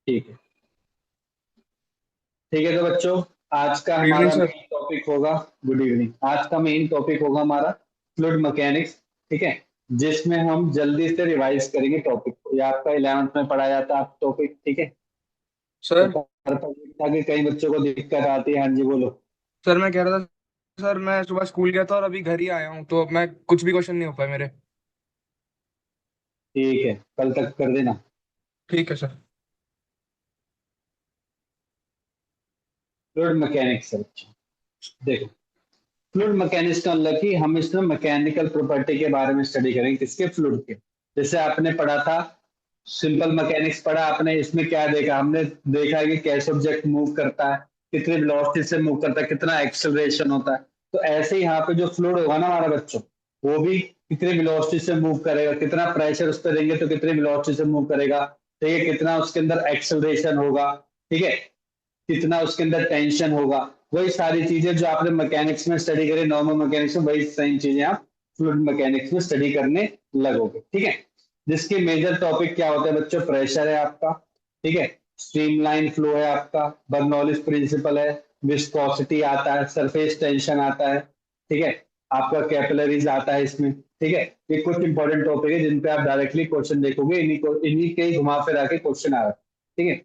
ठीक है। ठीक है तो बच्चों, आज का गुड इवनिंग हमारा सर। मेन टॉपिक होगा। Good evening. आज का मेन टॉपिक होगा हमारा फ्लूइड मैकेनिक्स। ठीक है, जिसमें हम जल्दी से रिवाइज करेंगे टॉपिक को। ये आपका 11th में पढ़ाया जाता है टॉपिक। ठीक है, तो सर पर था कि कई बच्चों को दिक्कत आती है। हाँ जी बोलो। सर मैं कह रहा था, सर मैं सुबह स्कूल गया था और अभी घर ही आया हूँ, तो मैं कुछ भी क्वेश्चन नहीं हो पाए मेरे। ठीक है, कल तक कर देना। ठीक है सर। फ्लूइड मैकेनिक्स है बच्चों। देखो, फ्लूइड मैकेनिक्स का मतलब कि हम इसमें मैकेनिकल प्रॉपर्टी के बारे में स्टडी करेंगे। किसके? फ्लूइड के। जैसे आपने पढ़ा था, सिंपल मैकेनिक्स पढ़ा आपने। इसमें क्या देखा हमने? देखा कि कैसे ऑब्जेक्ट मूव करता है, कितनी वेलोसिटी से मूव करता है, कितना एक्सेलरेशन होता है। तो ऐसे ही यहाँ पे जो फ्लूइड होगा ना हमारा बच्चों, वो भी कितनी वेलोसिटी से मूव करेगा, कितना प्रेशर उस पर देंगे तो कितनी वेलोसिटी से मूव करेगा। ठीक है, कितना उसके अंदर एक्सेलरेशन होगा। ठीक है, कितना उसके अंदर टेंशन होगा। वही सारी चीजें जो आपने मैकेनिक्स में स्टडी करी, नॉर्मल मैकेनिक्स में, वही सेम चीजें आप फ्लूइड मैकेनिक्स में स्टडी करने लगोगे। ठीक है, जिसके मेजर टॉपिक क्या होते हैं बच्चों? प्रेशर है आपका। ठीक है, स्ट्रीमलाइन फ्लो है आपका, बर्नौलिस प्रिंसिपल है, विस्कोसिटी आता है, सरफेस टेंशन आता है। ठीक है, आपका कैपिलरीज आता है इसमें। ठीक है, ये कुछ इंपॉर्टेंट टॉपिक है जिन पे आप डायरेक्टली क्वेश्चन देखोगे। इन्हीं के ही घुमा फिरा के क्वेश्चन आ रहा है। ठीक है,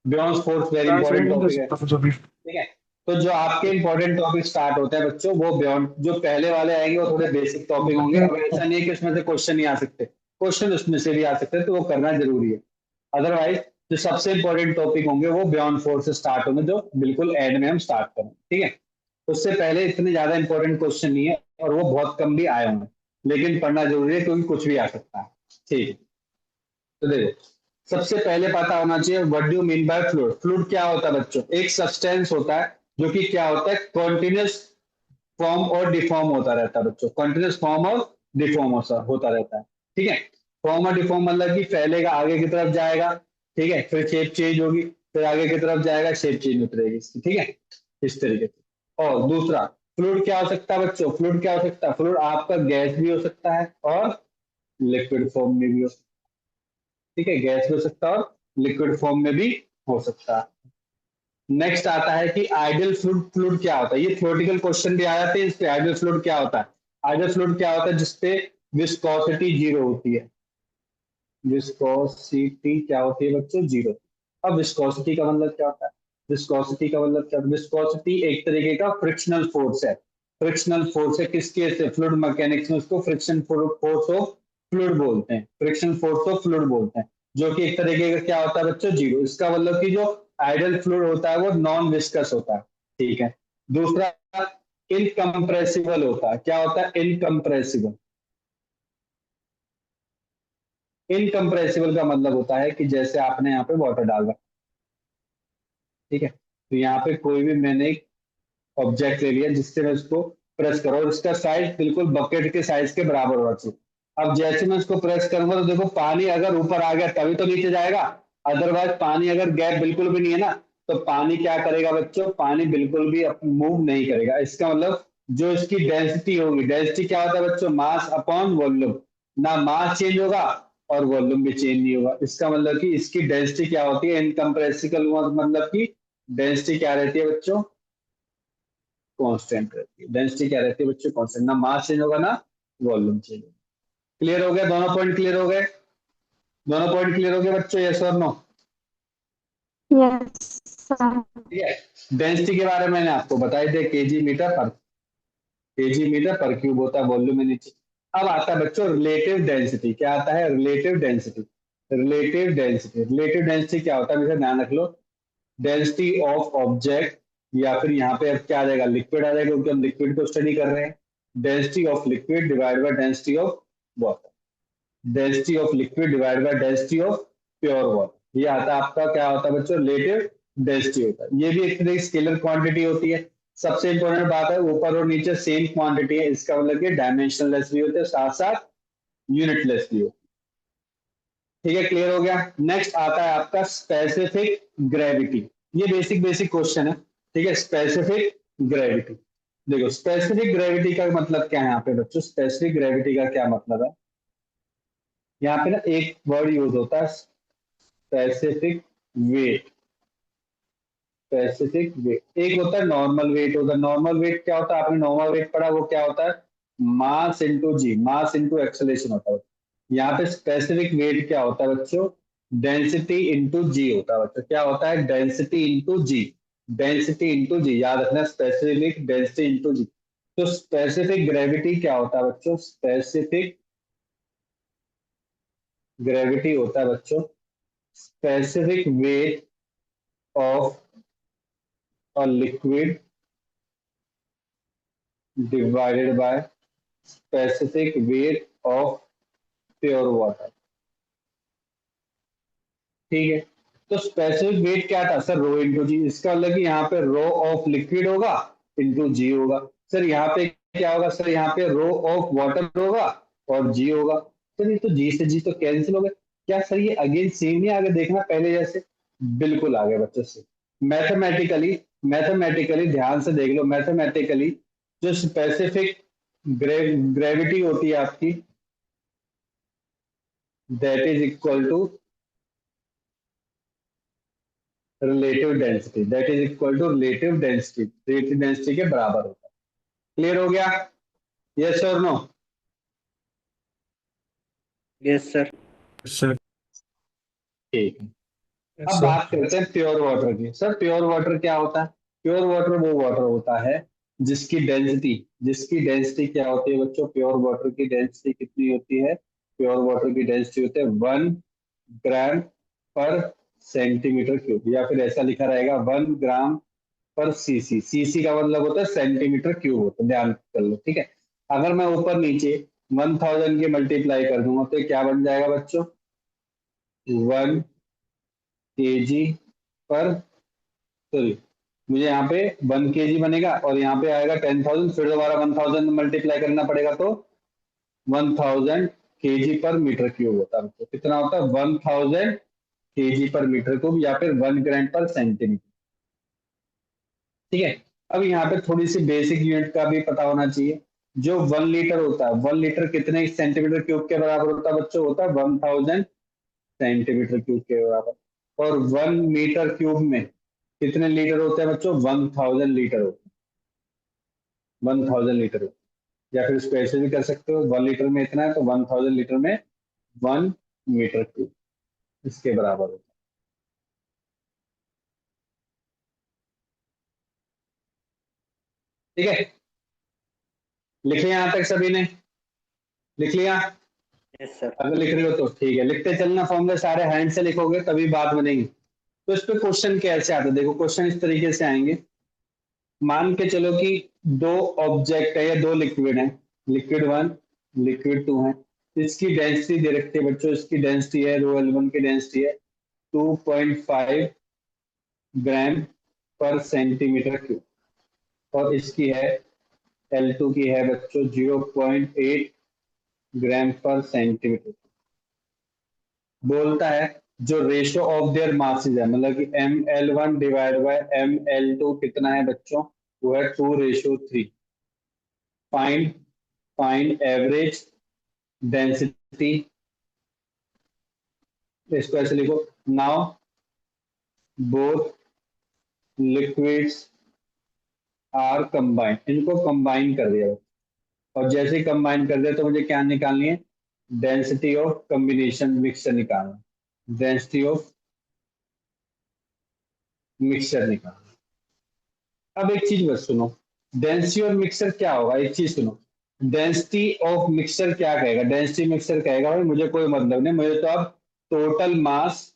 beyond force very translate important नहीं कर टॉपिक है। सकता कुछ अभी। ठीक है, तो जो आपके इंपॉर्टेंट टॉपिक स्टार्ट होते हैं बच्चों, वो बियॉन्ड जो पहले वाले आएंगे वो थोड़े बेसिक टॉपिक होंगे। अब ऐसा नहीं है कि उसमें से क्वेश्चन नहीं आ सकते, क्वेश्चन उसमें से भी आ सकते हैं, तो वो करना जरूरी है। अदरवाइज जो सबसे इंपॉर्टेंट टॉपिक होंगे वो बियॉन्ड फोर्स से स्टार्ट होंगे, जो बिल्कुल एंड में हम स्टार्ट करेंगे। ठीक है, उससे पहले इतने ज्यादा इंपॉर्टेंट क्वेश्चन नहीं है, और वो बहुत कम भी आए होंगे, लेकिन पढ़ना जरूरी है क्योंकि कुछ भी आ सकता है। ठीक है, तो देखो, सबसे पहले पता होना चाहिए what do mean by fluid. Fluid क्या होता है बच्चों? एक सब्सटेंस होता है जो कि क्या होता है, कॉन्टिन्यूस फॉर्म और डिफॉर्म होता रहता है बच्चों। कॉन्टिन्यूस फॉर्म और डिफॉर्म होता रहता है। ठीक है, फॉर्म और डिफॉर्म मतलब कि फैलेगा, आगे की तरफ जाएगा। ठीक है, फिर शेप चेंज होगी, फिर आगे की तरफ जाएगा, शेप चेंज होती रहेगी इसकी। ठीक है, इस तरीके से। और दूसरा, फ्लूइड क्या हो सकता है बच्चों? फ्लूइड क्या हो सकता है? फ्लूइड आपका गैस भी हो सकता है और लिक्विड फॉर्म में भी हो सकता है। ठीक है, गैस भी हो सकता है और लिक्विड फॉर्म में भी हो सकता है। नेक्स्ट आता है कि आइडियल फ्लूइड। फ्लूइड क्या होता है? ये थ्योरेटिकल क्वेश्चन भी आ जाते हैं इस पे। आइडियल फ्लूइड क्या होता है? आइडियल फ्लूइड क्या होता है? जिसपे विस्कोसिटी जीरो होती है। विस्कोसिटी क्या होती है बच्चों? जीरो। अब विस्कोसिटी का मतलब क्या होता है? विस्कोसिटी का मतलब क्या? विस्कोसिटी एक तरीके का फ्रिक्शनल फोर्स है। फ्रिक्शनल फोर्स है किसके से? फ्लूइड मैकेनिक्स में उसको फ्रिक्शन फोर्स ऑफ फ्लूइड बोलते हैं। फ्रिक्शन फोर्स ऑफ फ्लूइड बोलते हैं, जो कि एक तरीके का क्या होता है बच्चों? जीरो। इसका मतलब कि जो आइडियल फ्लूइड होता है वो नॉन विस्कस होता है। ठीक है, दूसरा, इनकम्प्रेसिबल होता है। क्या होता है? इनकम्प्रेसिबल। इनकम्प्रेसिबल का मतलब होता है कि जैसे आपने यहाँ पे वाटर डाल रखा। ठीक है, तो यहाँ पे कोई भी मैंने एक ऑब्जेक्ट ले लिया जिससे मैं उसको प्रेस करूँ, और इसका साइज बिल्कुल बकेट के साइज के बराबर होना चाहिए। अब जैसे मैं उसको प्रेस करूंगा तो देखो, पानी अगर ऊपर आ गया तभी तो नीचे जाएगा। अदरवाइज पानी अगर गैप बिल्कुल भी नहीं है ना, तो पानी क्या करेगा बच्चों? पानी बिल्कुल भी मूव नहीं करेगा। इसका मतलब जो इसकी डेंसिटी होगी, डेंसिटी क्या होता है बच्चों? Mass upon volume. ना मास चेंज होगा और वॉल्यूम भी चेंज नहीं होगा। इसका मतलब कि इसकी डेंसिटी क्या होती है? इनकम्प्रेसिबल मतलब कि डेंसिटी क्या रहती है बच्चों? कांस्टेंट रहती है। डेंसिटी क्या रहती है बच्चों? कांस्टेंट। ना मास चेंज होगा ना वॉल्यूम चेंज होगा। क्लियर हो गया? दोनों पॉइंट क्लियर हो गए? दोनों पॉइंट क्लियर हो गए बच्चों? यस और नो? Yes sir. ठीक है, डेंसिटी के बारे में मैंने आपको बताई दे, केजी मीटर पर क्यूब होता है वॉल्यूम में नीचे। अब आता है बच्चों रिलेटिव डेंसिटी। क्या आता है? Relative density. Relative density, relative density क्या होता है? हमेशा ध्यान रख लो। डेंसिटी ऑफ ऑब्जेक्ट, या फिर यहाँ पे अब क्या आ जाएगा? लिक्विड आ जाएगा, क्योंकि हम लिक्विड को स्टडी कर रहे हैं। Density of liquid divide by density of water. Density of liquid divide by density of pure water. ये आता है आपका, क्या होता है बच्चों? रिलेटिव डेंसिटी होता है। ये भी एक तरह की स्केलर क्वांटिटी होती है। सबसे इंपॉर्टेंट बात है, ऊपर और नीचे सेम क्वांटिटी है, इसका मतलब कि डायमेंशनलेस भी होते हैं, साथ साथ यूनिटलेस भी होते हैं। ठीक है, क्लियर हो गया? नेक्स्ट आता है आपका स्पेसिफिक ग्रेविटी। ये बेसिक बेसिक क्वेश्चन है। ठीक है, स्पेसिफिक ग्रेविटी। देखो, स्पेसिफिक ग्रेविटी का मतलब क्या है यहाँ पे बच्चों? स्पेसिफिक ग्रेविटी का क्या मतलब है? यहाँ पे ना एक वर्ड यूज होता है, स्पेसिफिक वेट, स्पेसिफिक वेट। एक होता है नॉर्मल वेट होता है। नॉर्मल वेट क्या होता है, आपने नॉर्मल वेट पढ़ा, वो क्या होता है, मास इंटू जी, मास इंटू एक्सेलरेशन होता है। यहाँ पे स्पेसिफिक वेट क्या होता है बच्चों, डेंसिटी इंटू जी होता है बच्चों। क्या होता है, डेंसिटी इंटू जी, डेंसिटी इंटू जी, याद रखना, स्पेसिफिक डेंसिटी इंटू जी। तो स्पेसिफिक ग्रेविटी क्या होता है बच्चों, स्पेसिफिक ग्रेविटी होता है बच्चों specific weight of a liquid divided by specific weight of pure water. ठीक है, तो स्पेसिफिक वेट क्या था सर, रो इंटू जी। इसका मतलब कि यहाँ पे रो ऑफ लिक्विड होगा इंटू जी होगा। सर यहाँ पे क्या होगा, सर यहाँ पे रो ऑफ वाटर होगा और जी होगा। सर ये तो जी से जी तो कैंसिल हो गए। क्या सर ये अगेन सेम नहीं आगे, देखना पहले जैसे, बिल्कुल आ गया बच्चों से। मैथमेटिकली, मैथमेटिकली ध्यान से देख लो, मैथमेटिकली जो स्पेसिफिक ग्रेविटी होती है आपकी, that is equal to relative density, that is equal to relative density, relative density के बराबर होता है। क्लियर हो गया, यस और नो? Yes sir. सर। ठीक है, यस अब सर। बात करते हैं प्योर वाटर की। सर प्योर वाटर क्या होता है, प्योर वाटर वो वाटर होता है जिसकी डेंसिटी क्या होती है बच्चों, प्योर वाटर की डेंसिटी कितनी होती है, प्योर वाटर की डेंसिटी होती है 1 ग्राम पर सेंटीमीटर क्यूब, या फिर ऐसा लिखा रहेगा 1 ग्राम पर सीसी। सीसी का मतलब होता है सेंटीमीटर क्यूब होता है, ध्यान कर लो। ठीक है, अगर मैं ऊपर नीचे 1000 के मल्टीप्लाई कर दूंगा तो क्या बन जाएगा बच्चों, 1 kg पर, सॉरी, मुझे यहाँ पे 1 kg बनेगा और यहाँ पे आएगा 10,000, फिर दोबारा 1000 मल्टीप्लाई करना पड़ेगा तो 1000 kg पर मीटर क्यूब होता है। तो कितना होता है, 1000 kg पर मीटर क्यूब, या फिर 1 ग्राम पर सेंटीमीटर। ठीक है, अब यहाँ पे थोड़ी सी बेसिक यूनिट का भी पता होना चाहिए। जो 1 लीटर होता है, 1 लीटर कितने सेंटीमीटर क्यूब के बराबर होता है बच्चों, होता है 1000 सेंटीमीटर क्यूब के बराबर। और 1 मीटर क्यूब में कितने लीटर होते हैं बच्चों, 1000 लीटर होते हैं, 1000 लीटर होते हैं। या फिर इसको ऐसे भी कर सकते हो, 1 लीटर में इतना है तो 1000 लीटर में 1 मीटर क्यूब इसके बराबर होता है। ठीक है, लिख लिया यहाँ तक सभी ने, लिख लिया? Yes sir. अगर लिख रहे हो तो ठीक है, लिखते चलना, फॉर्मूले सारे हैंड से लिखोगे तभी बात बनेगी। तो इस पे क्वेश्चन कैसे आते, देखो क्वेश्चन इस तरीके से आएंगे। मान के चलो कि दो ऑब्जेक्ट है या दो लिक्विड है, लिक्विड वन लिक्विड टू है, इसकी डेंसिटी दे रखी है बच्चों, इसकी डेंसिटी है, रो एल वन की डेंसिटी है 2.5 ग्राम पर सेंटीमीटर क्यूब, और इसकी है एल टू की है बच्चों 0.8 ग्राम पर सेंटीमीटर। बोलता है जो रेशियो ऑफ देयर मासेज है, मतलब कि ml1 डिवाइड बाय ml2 कितना है बच्चों, वो है 2:3। फाइंड फाइंड एवरेज डेंसिटी, इसको ऐसे लिखो, now both liquids are combined, इनको कंबाइन कर दिया, और जैसे ही कंबाइन कर दिया तो मुझे क्या निकालनी है, डेंसिटी ऑफ कॉम्बिनेशन मिक्सचर निकालना, डेंसिटी ऑफ मिक्सचर निकालना। अब एक चीज बस सुनो, डेंसिटी और मिक्सर क्या होगा, एक चीज सुनो, डेंसिटी ऑफ मिक्सर क्या कहेगा, डेंसिटी मिक्सर कहेगा भाई मुझे कोई मतलब नहीं, मुझे तो अब total mass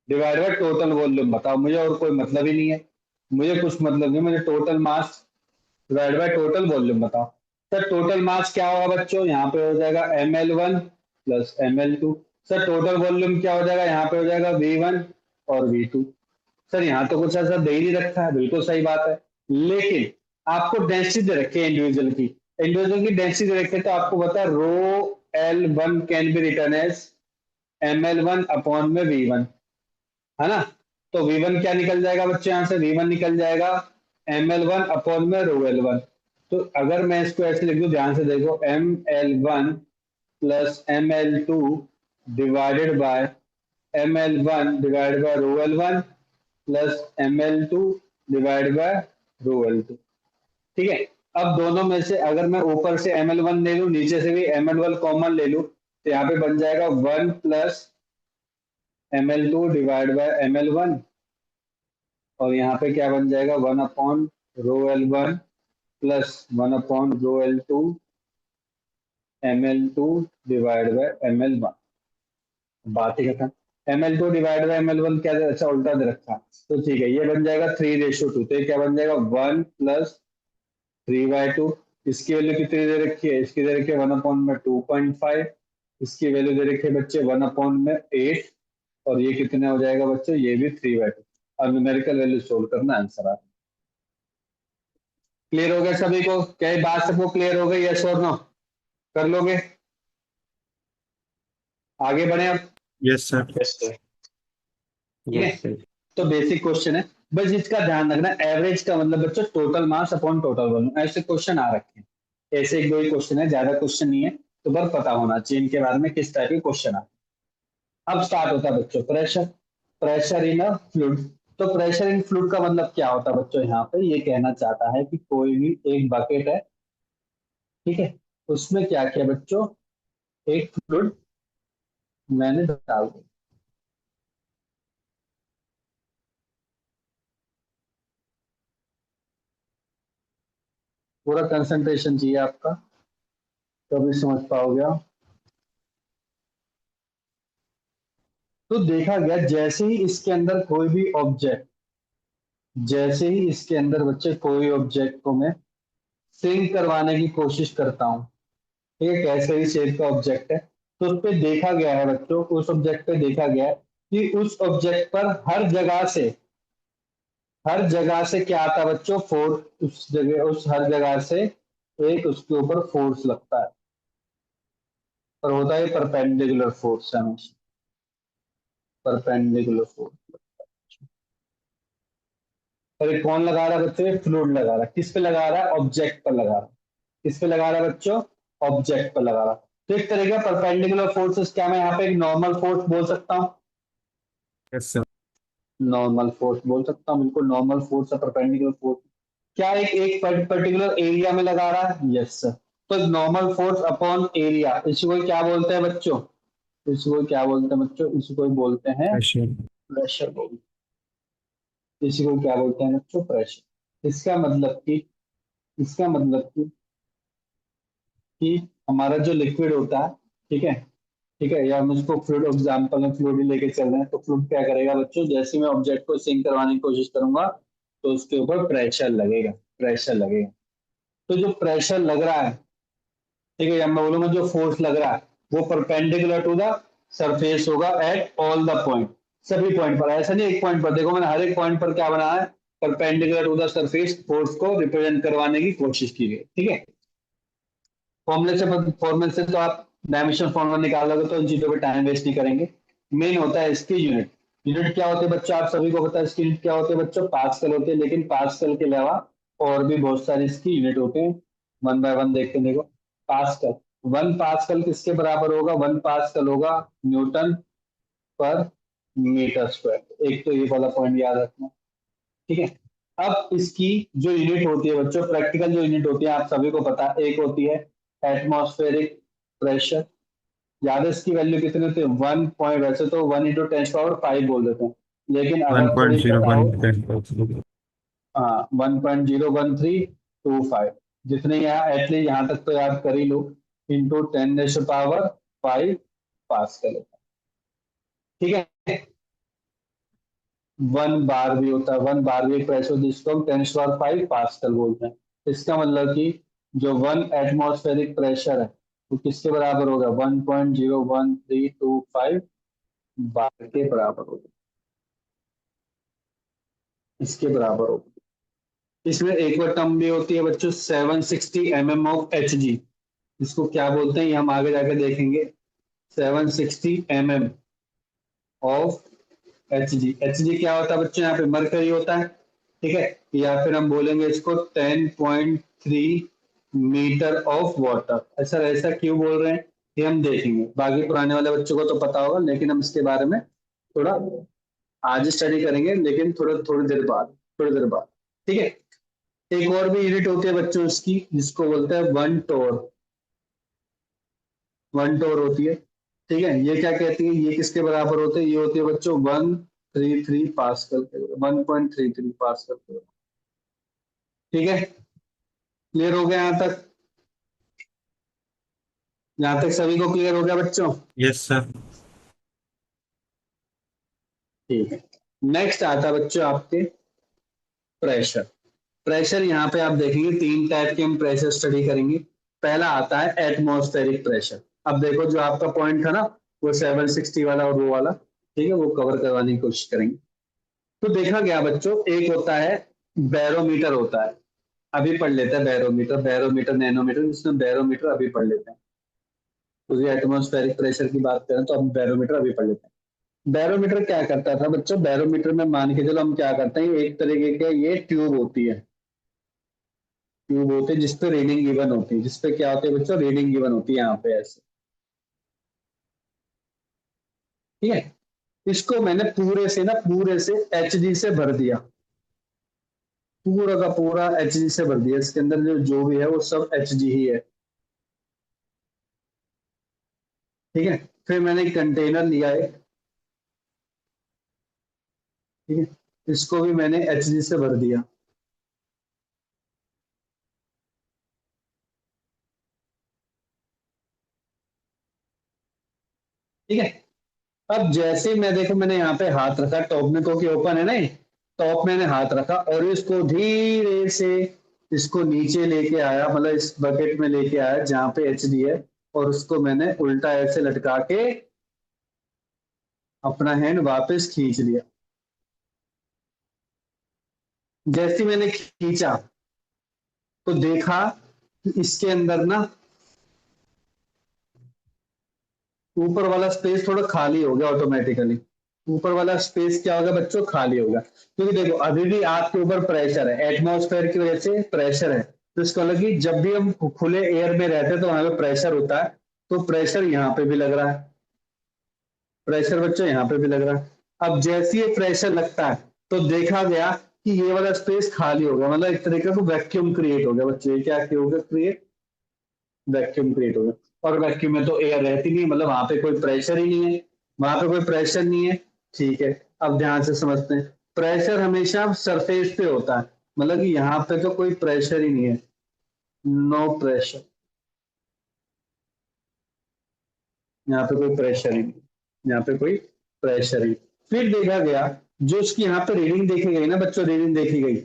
divide by total volume बताओ, मुझे और कोई मतलब ही नहीं है, मुझे कुछ मतलब नहीं, मुझे total mass divide by total volume बताओ। सर टोटल मास क्या होगा बच्चों, यहाँ पे हो जाएगा ml1 plus ml2। Sir total volume क्या हो जाएगा, यहाँ पे हो जाएगा V1 और V2। सर यहाँ तो कुछ ऐसा दे ही नहीं रखा है, बिल्कुल सही बात है, लेकिन आपको डेंसिटी दे रखी है इंडिविजुअल की, इंडिविजुअल की डेंसिटी दे रखी है, तो आपको पता है rho L1 can be written as ml1 upon में V1, है ना। तो V1 क्या निकल जाएगा बच्चों, यहाँ से V1 निकल जाएगा ml1 अपॉन में रो L1। तो अगर मैं इसको ऐसे लिख दूं, ध्यान से देखो, ml1 plus ml2 divided by ml1 divide by rho L1 plus ml2 divide by rho L2। ठीक है, अब दोनों में से अगर मैं ऊपर से ml1 ले लूं, नीचे से भी ml1 कॉमन ले लूं, तो यहाँ पे बन जाएगा 1 plus ml2 divide bye ml1, और यहाँ पे क्या बन जाएगा 1 upon rho L1 plus 1 upon rho L2 ml2 divide bye ml1। बात ही खत्म। ml2 डिवाइड बाय ml1 क्या अच्छा उल्टा दे रखा, तो ठीक है, ये बन जाएगा 3:2, तो ये क्या बन जाएगा 1 प्लस 3/2। इसकी वैल्यू कितनी दे रखी है, इसकी दे रखी है 1 अपॉन में 2.5, इसकी वैल्यू दे रखी है बच्चे 1 अपॉन में 8, और ये कितना हो जाएगा बच्चों, ये भी 3/2। अब न्यूमेरिकल वैल्यू सोल्व करना, आंसर आ। क्लियर हो गया सभी को, क्या ये बात सबको क्लियर हो गई, यस और नो? कर लोगे, आगे बढ़े अब। Yes sir. ठीक है, तो बेसिक क्वेश्चन है, बस इसका ध्यान रखना, एवरेज का मतलब बच्चों total mass upon total volume, ऐसे क्वेश्चन आ रखे हैं। ऐसे एक दो ही क्वेश्चन है, ज्यादा क्वेश्चन नहीं है, तो बस पता होना चाहिए इनके बारे में किस टाइप के क्वेश्चन आते हैं। अब स्टार्ट होता है बच्चों pressure, pressure in a fluid. तो प्रेशर इन फ्लूइड का मतलब क्या होता है बच्चों, यहाँ पे ये कहना चाहता है कि कोई भी एक बकेट है, ठीक है, उसमें क्या किया बच्चों, एक फ्लूइड मैंने डाल दिया, पूरा कंसंट्रेशन चाहिए आपका, तभी समझ पाओगे आप। तो देखा गया जैसे ही इसके अंदर कोई भी ऑब्जेक्ट, जैसे ही इसके अंदर बच्चे कोई ऑब्जेक्ट को मैं सिंक करवाने की कोशिश करता हूँ, ठीक है, कैसे ही शेप का ऑब्जेक्ट है, तो उस पे देखा गया है बच्चों, उस ऑब्जेक्ट पे देखा गया है कि उस ऑब्जेक्ट पर हर जगह से क्या आता है बच्चों, फोर्स, उस जगह, उस हर जगह से एक उसके ऊपर फोर्स लगता है, पर होता है परपेंडिकुलर फोर्स, हमेशा परपेंडिकुलर फोर्स। और ये कौन लगा रहा है बच्चों, ये फ्लूइड लगा रहा है, किस पे लगा रहा है, ऑब्जेक्ट पर लगा रहा है, किस पे लगा रहा है बच्चों, ऑब्जेक्ट पर लगा रहा है। तो एक तरह का परपेंडिकुलर फोर्सेस, क्या मैं यहाँ पे एक नॉर्मल फोर्स बोल सकता हूँ, यस सर। नॉर्मल फोर्स बोल सकता हूँ, बिल्कुल नॉर्मल फोर्स है, परपेंडिकुलर फोर्स। क्या एक पर्टिकुलर एरिया में लगा रहा है, यस सर। तो नॉर्मल फोर्स अपॉन एरिया, इसको क्या बोलते हैं बच्चों, इसको क्या बोलते हैं बच्चों, इसको बोलते हैं प्रेशर। प्रेशर, बोलते हैं, इसको क्या बोलते हैं बच्चों, प्रेशर। इसका मतलब कि हमारा जो लिक्विड होता है, ठीक है, ठीक है, या हम उसको फ्लूइड एग्जांपल में फ्लूइड ही लेके चल रहे हैं, तो फ्लूइड क्या करेगा बच्चों, जैसे मैं ऑब्जेक्ट को सिंक करवाने की कोशिश करूंगा, तो उसके ऊपर प्रेशर लगेगा, प्रेशर लगेगा। तो जो प्रेशर लग रहा है, ठीक है, या मैं बोलूंगा जो फोर्स लग रहा है, वो परपेंडिकुलर टू द सरफेस होगा एट ऑल द पॉइंट, सभी पॉइंट पर, ऐसा नहीं एक पॉइंट पर, देखो मैंने हर एक पॉइंट पर क्या बनाया है, perpendicular to the surface force को रिप्रेजेंट करवाने की कोशिश की गई, ठीक है। फॉर्मूले से तो आप डायमेंशन फॉर्मूला निकालोगे, तो इन चीजों पे टाइम वेस्ट नहीं करेंगे। मेन होता है इसकी यूनिट, यूनिट क्या होती है बच्चों, आप सभी को पता है इसकी यूनिट क्या होती है बच्चों, पास्कल होती है, लेकिन पास्कल के अलावा और भी बहुत सारी इसकी यूनिट होते हैं, वन बाय वन देखते हैं। देखो पास्कल, 1 पास्कल किसके बराबर होगा, 1 पास्कल होगा न्यूटन पर मीटर स्क्वायर, एक तो ये वाला पॉइंट याद रखना, ठीक है। अब इसकी जो यूनिट होती है बच्चों, प्रैक्टिकल जो यूनिट होती है आप सभी को पता है, एक होती है एटमॉस्फेरिक प्रेशर, याद है इसकी वैल्यू कितनी होती है, 1 पॉइंट, वैसे तो 1 × 10⁵ बोल देते हैं, लेकिन वन अगर पॉइंट थोड़ी जीरो पता वन हो, हाँ 1.01325, जितने यहाँ एटलीस्ट यहाँ तक तो याद कर ही लो, इंटू 10⁵ पास्कल होता है, ठीक है। 1 बार भी होता है, 1 बार भी एक प्रेशर, जिसको हम 10⁵ पास्कल बोलते हैं। इसका मतलब कि जो 1 एटमॉस्फेरिक प्रेशर है वो किसके बराबर होगा, 1.01325 बार के बराबर होगा, इसके बराबर होगा। इसमें एक और टर्म भी होती है बच्चों, 760 mm ऑफ Hg, इसको क्या बोलते हैं ये हम आगे जाके देखेंगे, 760 mm ऑफ Hg। Hg क्या होता है बच्चों, यहाँ पे मरकरी होता है, ठीक है, या फिर हम बोलेंगे इसको 10.3 मीटर ऑफ वाटर। ऐसा ऐसा क्यों बोल रहे हैं ये हम देखेंगे, बाकी पुराने वाले बच्चों को तो पता होगा, लेकिन हम इसके बारे में थोड़ा आज स्टडी करेंगे, लेकिन थोड़ी देर बाद। ठीक है। एक और भी यूनिट होती है बच्चों इसकी, जिसको बोलते हैं वन टोर। वन टोर होती है। ठीक है। ये क्या कहती है, ये किसके बराबर होते हैं, ये होती है बच्चों 133 पास्कल के, 1.33 पास्कल के। ठीक है। क्लियर हो गया यहाँ तक? यहाँ तक सभी को क्लियर हो गया बच्चों? Yes, sir. ठीक है। नेक्स्ट आता है बच्चों आपके प्रेशर। प्रेशर यहाँ पे आप देखेंगे तीन टाइप के हम प्रेशर स्टडी करेंगे। पहला आता है एटमॉस्फेरिक प्रेशर। अब देखो जो आपका पॉइंट था ना, वो 760 वाला और वो वाला, ठीक है, वो कवर करवाने की कोशिश करेंगे। तो देखा गया बच्चों, एक होता है बैरोमीटर होता है, अभी पढ़ लेते हैं बैरोमीटर, बैरोमीटर नैनोमीटर, जिसमें बैरोमीटर अभी पढ़ लेते हैं। तो ये एटमॉस्फेरिक प्रेशर की बात करें तो अब बैरोमीटर अभी पढ़ लेते हैं। बैरोमीटर क्या करता था बच्चों, बैरोमीटर में मान के चलो हम क्या करते हैं, एक तरीके के ये ट्यूब होती है, ट्यूब होते हैं जिसपे रीडिंग गिवन होती है, जिसपे क्या होती है बच्चों, रीडिंग गिवन होती है यहाँ पे ऐसे। ठीक है। इसको मैंने पूरे से एच जी से भर दिया, पूरा का पूरा एच जी से भर दिया, इसके अंदर जो जो भी है वो सब एच जी ही है। ठीक है। फिर मैंने एक कंटेनर लिया है, ठीक है, इसको भी मैंने एच जी से भर दिया। ठीक है। अब जैसे मैं देखो, मैंने यहाँ पे हाथ रखा, टॉप में को ओपन है ना, टॉप मैंने हाथ रखा और इसको धीरे से इसको नीचे लेके आया, मतलब इस बकेट में लेके आया जहां पे एच डी है, और उसको मैंने उल्टा ऐसे लटका के अपना हैंड वापस खींच लिया। जैसे मैंने खींचा तो देखा कि इसके अंदर ना ऊपर वाला स्पेस थोड़ा खाली हो गया ऑटोमेटिकली। ऊपर वाला स्पेस क्या होगा बच्चों, खाली होगा, क्योंकि देखो अभी भी आपके ऊपर प्रेशर है, एटमॉस्फेयर की वजह से प्रेशर है। तो इसका मतलब कि जब भी हम खुले एयर में रहते हैं तो वहां पे प्रेशर होता है, तो प्रेशर यहाँ पे भी लग रहा है, प्रेशर बच्चों यहाँ पे भी लग रहा है। अब जैसे ये प्रेशर लगता है तो देखा गया कि ये वाला स्पेस खाली हो गया, मतलब एक तरीके का वैक्यूम क्रिएट हो गया बच्चों। ये क्या हो गया, क्रिएट, वैक्यूम क्रिएट हो गया। और वैक्यूम में तो एयर रहती नहीं, मतलब वहां पे कोई प्रेशर ही नहीं है, वहां पे कोई प्रेशर नहीं है। ठीक है। अब ध्यान से समझते हैं, प्रेशर हमेशा सरफेस पे होता है, मतलब कि यहाँ पे तो कोई प्रेशर ही नहीं है, नो प्रेशर, यहाँ पे कोई प्रेशर ही नहीं, यहाँ पे कोई प्रेशर ही। फिर देखा गया जो उसकी यहाँ पे रीडिंग देखी गई ना बच्चों, रीडिंग देखी गई,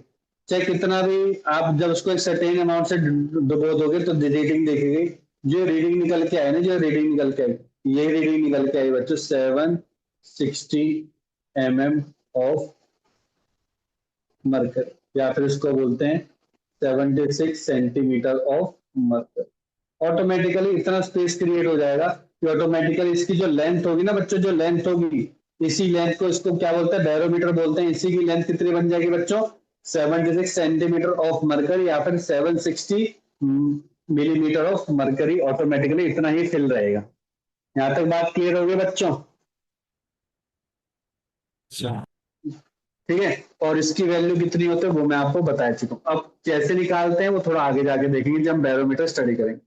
चाहे कितना भी आप जब उसको एक सर्टेन अमाउंट से डुबो दोगे तो रीडिंग देखी गई। जो रीडिंग निकल के आए ना, जो रीडिंग निकल के आई, ये रीडिंग निकल के आई बच्चों 760 mm ऑफ मरकरी, या फिर इसको बोलते हैं 76 सेंटीमीटर ऑफ मरकरी। ऑटोमेटिकली इतना स्पेस क्रिएट हो जाएगा कि ऑटोमेटिकली इसकी जो लेंथ होगी ना बच्चों, जो लेंथ होगी, इसी लेंथ को इसको क्या बोलते हैं, बैरोमीटर बोलते हैं। इसी की लेंथ कितनी बन जाएगी बच्चों, 76 सेंटीमीटर ऑफ मरकरी, या फिर 760 मिलीमीटर ऑफ मरकरी। ऑटोमेटिकली इतना ही फिल रहेगा। यहाँ तक बात क्लियर होगी बच्चों? Sir. ठीक है। और इसकी वैल्यू कितनी होती है वो मैं आपको बता चुका हूँ। अब कैसे निकालते हैं वो थोड़ा आगे जाके देखेंगे जब हम बैरोमीटर स्टडी करेंगे।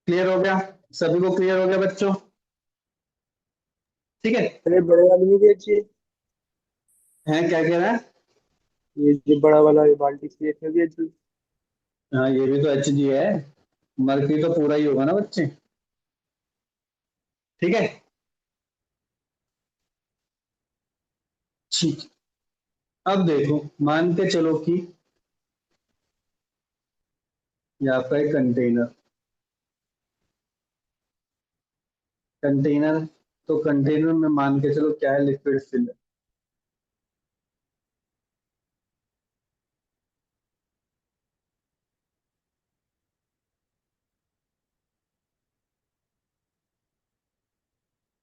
क्लियर हो गया? सभी को क्लियर हो गया बच्चों? ठीक है। अरे बड़े वाली में भी अच्छी है। है क्या कह रहा है? ये जो बड़ा वाला ये बाल्टी सी है, इसमें भी अच्छी। हाँ ये भी तो एच जी है, मरकरी तो पूरा ही होगा ना बच्चे। ठीक है। ठीक। अब देखो, मान के चलो कि ये आपका एक कंटेनर, कंटेनर, तो कंटेनर में मान के चलो क्या है, लिक्विड फिल है।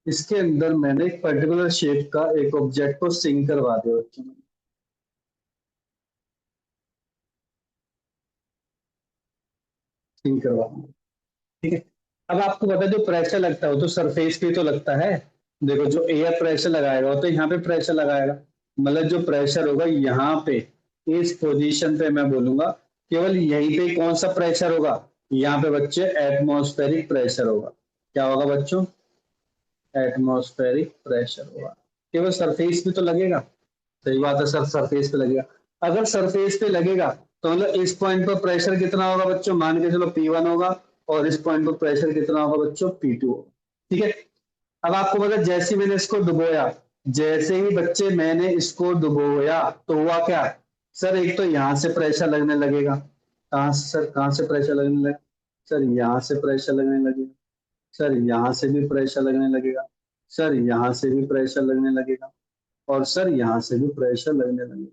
इसके अंदर मैंने एक पर्टिकुलर शेप का एक ऑब्जेक्ट को सिंक करवा दिया बच्चों ने, सिंक करवा दिया। ठीक है। अब आपको पता है जो प्रेशर लगता है वो तो सरफेस पे तो लगता है, देखो जो एयर प्रेशर लगाएगा वो तो यहाँ पे प्रेशर लगाएगा, मतलब जो प्रेशर होगा यहाँ पे इस पोजीशन पे मैं बोलूंगा केवल यहीं पे कौन सा प्रेशर होगा, यहाँ पे बच्चे एटमॉस्फेरिक प्रेशर होगा। क्या होगा बच्चों? एटमॉस्फेरिक प्रेशर होगा। केवल सरफेस पे तो लगेगा, सही बात है सर, सरफेस पे लगेगा। अगर सरफेस पे लगेगा तो मतलब इस पॉइंट पर प्रेशर कितना होगा बच्चों, मान के चलो P1 होगा, और इस पॉइंट पर प्रेशर कितना होगा बच्चों, P2 होगा। ठीक है, अब आपको पता है, जैसे ही मैंने इसको डुबोया, जैसे ही बच्चे मैंने इसको डुबोया तो हुआ क्या सर, एक तो यहां से प्रेशर लगने लगेगा। कहां से सर, कहां से प्रेशर लगने लगेगा सर, यहाँ से प्रेशर लगने लगेगा सर, यहाँ से भी प्रेशर लगने लगेगा सर, यहाँ से भी प्रेशर लगने लगेगा, और सर यहाँ से भी प्रेशर लगने लगेगा।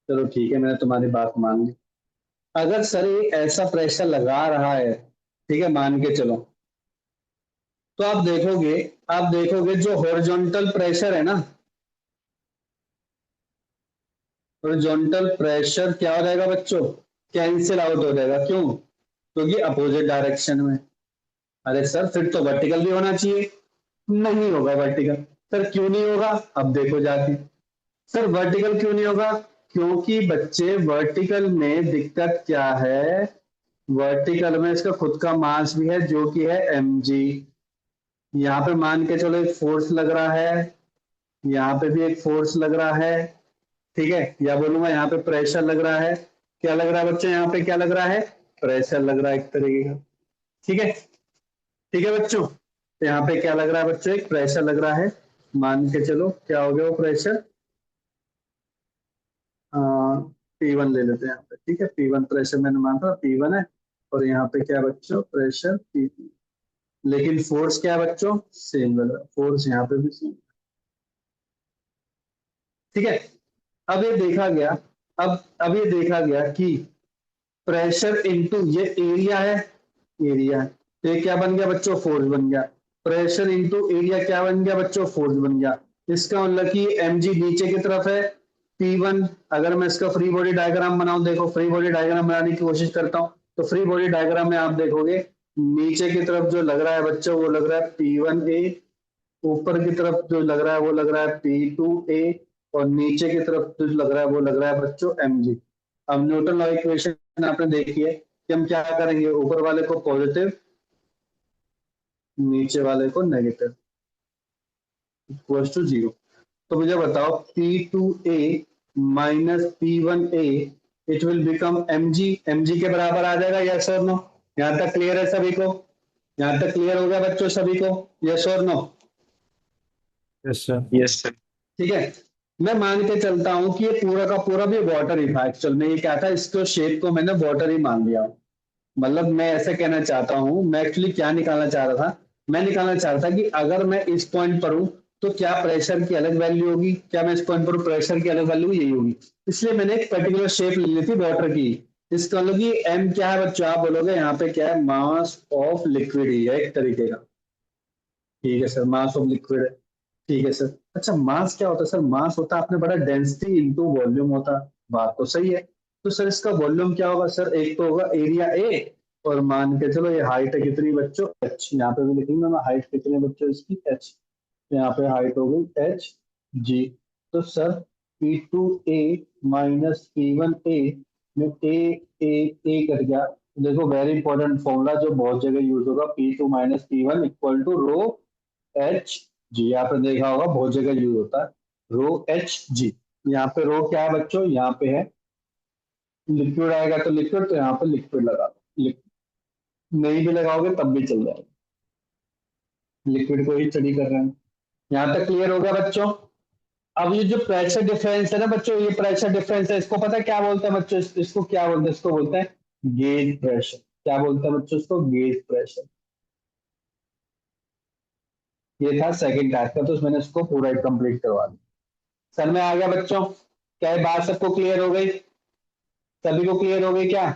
चलो ठीक है, मैंने तुम्हारी बात मान ली। अगर सर ये ऐसा प्रेशर लगा रहा है, ठीक है, मान के चलो, तो आप देखोगे जो हॉरिजॉन्टल प्रेशर है ना, हॉरिजॉन्टल प्रेशर क्या हो जाएगा बच्चों, कैंसिल आउट हो जाएगा। क्यों? क्योंकि अपोजिट डायरेक्शन में। अरे सर फिर तो वर्टिकल भी होना चाहिए, नहीं होगा वर्टिकल। सर क्यों नहीं होगा, अब देखो जाके। सर वर्टिकल क्यों नहीं होगा, क्योंकि बच्चे वर्टिकल में दिक्कत क्या है, वर्टिकल में इसका खुद का मास भी है जो कि है mg। यहाँ पे मान के चलो एक फोर्स लग रहा है, यहाँ पे भी एक फोर्स लग रहा है, ठीक है, या बोलूंगा यहाँ पे प्रेशर लग रहा है। क्या लग रहा है बच्चों, यहाँ पे क्या लग रहा है, प्रेशर लग रहा है एक तरीके का। ठीक है, ठीक है बच्चों, तो यहाँ पे क्या लग रहा है बच्चों, एक प्रेशर लग रहा है। मान के चलो क्या हो गया वो प्रेशर, P1 ले लेते हैं यहाँ पे। ठीक है, P1 प्रेशर मैंने माना P1 है, और यहाँ पे क्या है बच्चों, प्रेशर P2। लेकिन फोर्स क्या है बच्चों, सेम लग रहा है, फोर्स यहाँ पे भी सेम। ठीक है, अब ये देखा गया, अब ये देखा गया कि प्रेशर इनटू ये एरिया है, एरिया है, तो ये क्या बन गया बच्चों, फोर्स बन गया। प्रेशर इनटू एरिया क्या बन गया बच्चों, फोर्स बन गया। इसका मतलब कि mg नीचे की तरफ है, P1। अगर मैं इसका फ्री बॉडी डायग्राम बनाऊं, देखो फ्री बॉडी डायग्राम बनाने की कोशिश करता हूं, तो फ्री बॉडी डायग्राम में आप देखोगे नीचे की तरफ जो लग रहा है बच्चों वो लग रहा है P1A, ऊपर की तरफ जो लग रहा है वो लग रहा है P2A, और नीचे की तरफ जो लग रहा है वो लग रहा है बच्चों mg। अब न्यूटन लॉ इक्वेशन आपने देखी है कि हम क्या करेंगे, ऊपर वाले को पॉजिटिव, नीचे वाले को नेगेटिव, इक्वल्स टू जीरो। तो मुझे बताओ P2A minus P1A, it will become mg, mg के बराबर आ जाएगा, यस और नो? यहाँ तक क्लियर है सभी को? यहाँ तक क्लियर हो गया बच्चों सभी को, यस और no? Yes, sir. Yes sir. ठीक है, मैं मान के चलता हूं कि ये पूरा का पूरा भी वाटर ही था। एक्चुअल में ये क्या था, इसको शेप को मैंने वाटर ही मान लिया। मतलब मैं ऐसे कहना चाहता हूं, मैं एक्चुअली क्या निकालना चाह रहा था, मैं निकालना चाह रहा था कि अगर मैं इस पॉइंट पर हूं तो क्या प्रेशर की अलग वैल्यू होगी, क्या मैं इस पॉइंट पर हूं प्रेशर की अलग वैल्यू यही होगी। इसलिए मैंने एक पर्टिकुलर शेप ले ली थी वाटर की। इसका मतलब कि एम क्या है बच्चों, आप बोलोगे यहाँ पे क्या है, मास ऑफ लिक्विड ही है एक तरीके का। ठीक है सर, मास ऑफ लिक्विड है, ठीक है सर। अच्छा मास क्या होता है सर, मास होता है आपने बड़ा डेंसिटी इनटू वॉल्यूम होता है, बात तो सही है। तो सर इसका वॉल्यूम क्या होगा सर, एक तो होगा एरिया ए, और मान के चलो ये हाइट है कितनी बच्चों, एच। यहाँ पे भी लिखूंगा मैं हाइट कितनी है बच्चों इसकी, एच। यहाँ पे हाइट हो गई एच जी। तो सर P2A माइनस P1A में ए कट गया। देखो वेरी इंपॉर्टेंट फॉर्मूला जो बहुत जगह यूज होगा, P2 minus P1 equal to rho h g. आपने देखा होगा बहुत जगह यूज होता है रो एच जी। यहाँ पे रो क्या है बच्चों, यहाँ पे है लिक्विड आएगा तो लिक्विड, तो यहाँ पे लिक्विड लगा दो, नहीं भी लगाओगे तब भी चल जाएगा, लिक्विड को ही स्टडी कर रहे हैं। यहाँ तक क्लियर होगा बच्चों? अब ये जो प्रेशर डिफरेंस है ना बच्चों, ये प्रेशर डिफरेंस है, इसको पता है क्या बोलते हैं बच्चों, इसको क्या बोलते हैं, इसको बोलते हैं गेज प्रेशर। क्या बोलते हैं बच्चों इसको, गेज प्रेशर। ये था सेकंड टाइप का, तो मैंने इसको पूरा कंप्लीट करवा दिया। सर में आ गया बच्चों, क्या ये बात सबको क्लियर हो गई, सभी को क्लियर हो गई क्या?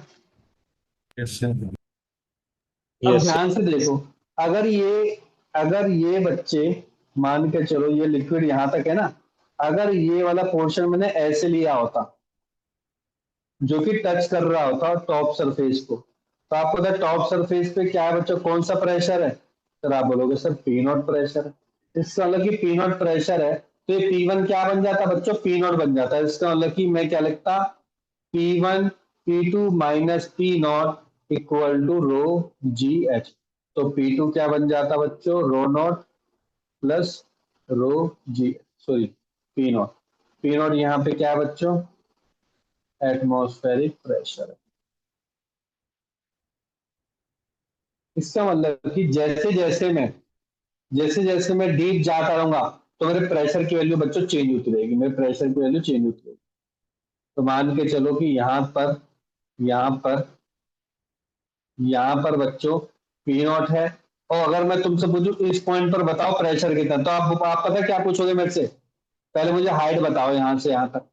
Yes, sir. अब यस ध्यान से देखो, अगर ये बच्चे मान के चलो ये लिक्विड यहां तक है ना, अगर ये वाला पोर्शन मैंने ऐसे लिया होता जो कि टच कर रहा होता टॉप सरफेस को, तो आपको टॉप सरफेस पे क्या है बच्चों, कौन सा प्रेशर है? सर आप बोलोगे सर P0 प्रेशर है। इसका मतलब कि पी नॉट प्रेशर है, तो ये पी वन क्या बन जाता है बच्चों, पी नॉट बन जाता है। इसका मतलब कि मैं क्या लिखता, P one P two minus P naught equal to rho g h. तो पी टू क्या बन जाता बच्चों, rho naught plus rho g, sorry P naught, P naught यहाँ पे क्या है बच्चों, एटमॉस्फेरिक प्रेशर है। इसका मतलब कि जैसे जैसे मैं डीप जाता रहूंगा तो मेरे प्रेशर की वैल्यू बच्चों चेंज होती रहेगी, मेरे प्रेशर की वैल्यू चेंज होती रहेगी। तो मान के चलो कि यहाँ पर यहाँ पर बच्चों पी नॉट है, और अगर मैं तुमसे पूछूं इस पॉइंट पर बताओ प्रेशर कितना, तो आप पता क्या पूछोगे मेरे से, पहले मुझे हाइट बताओ यहाँ से यहाँ तक,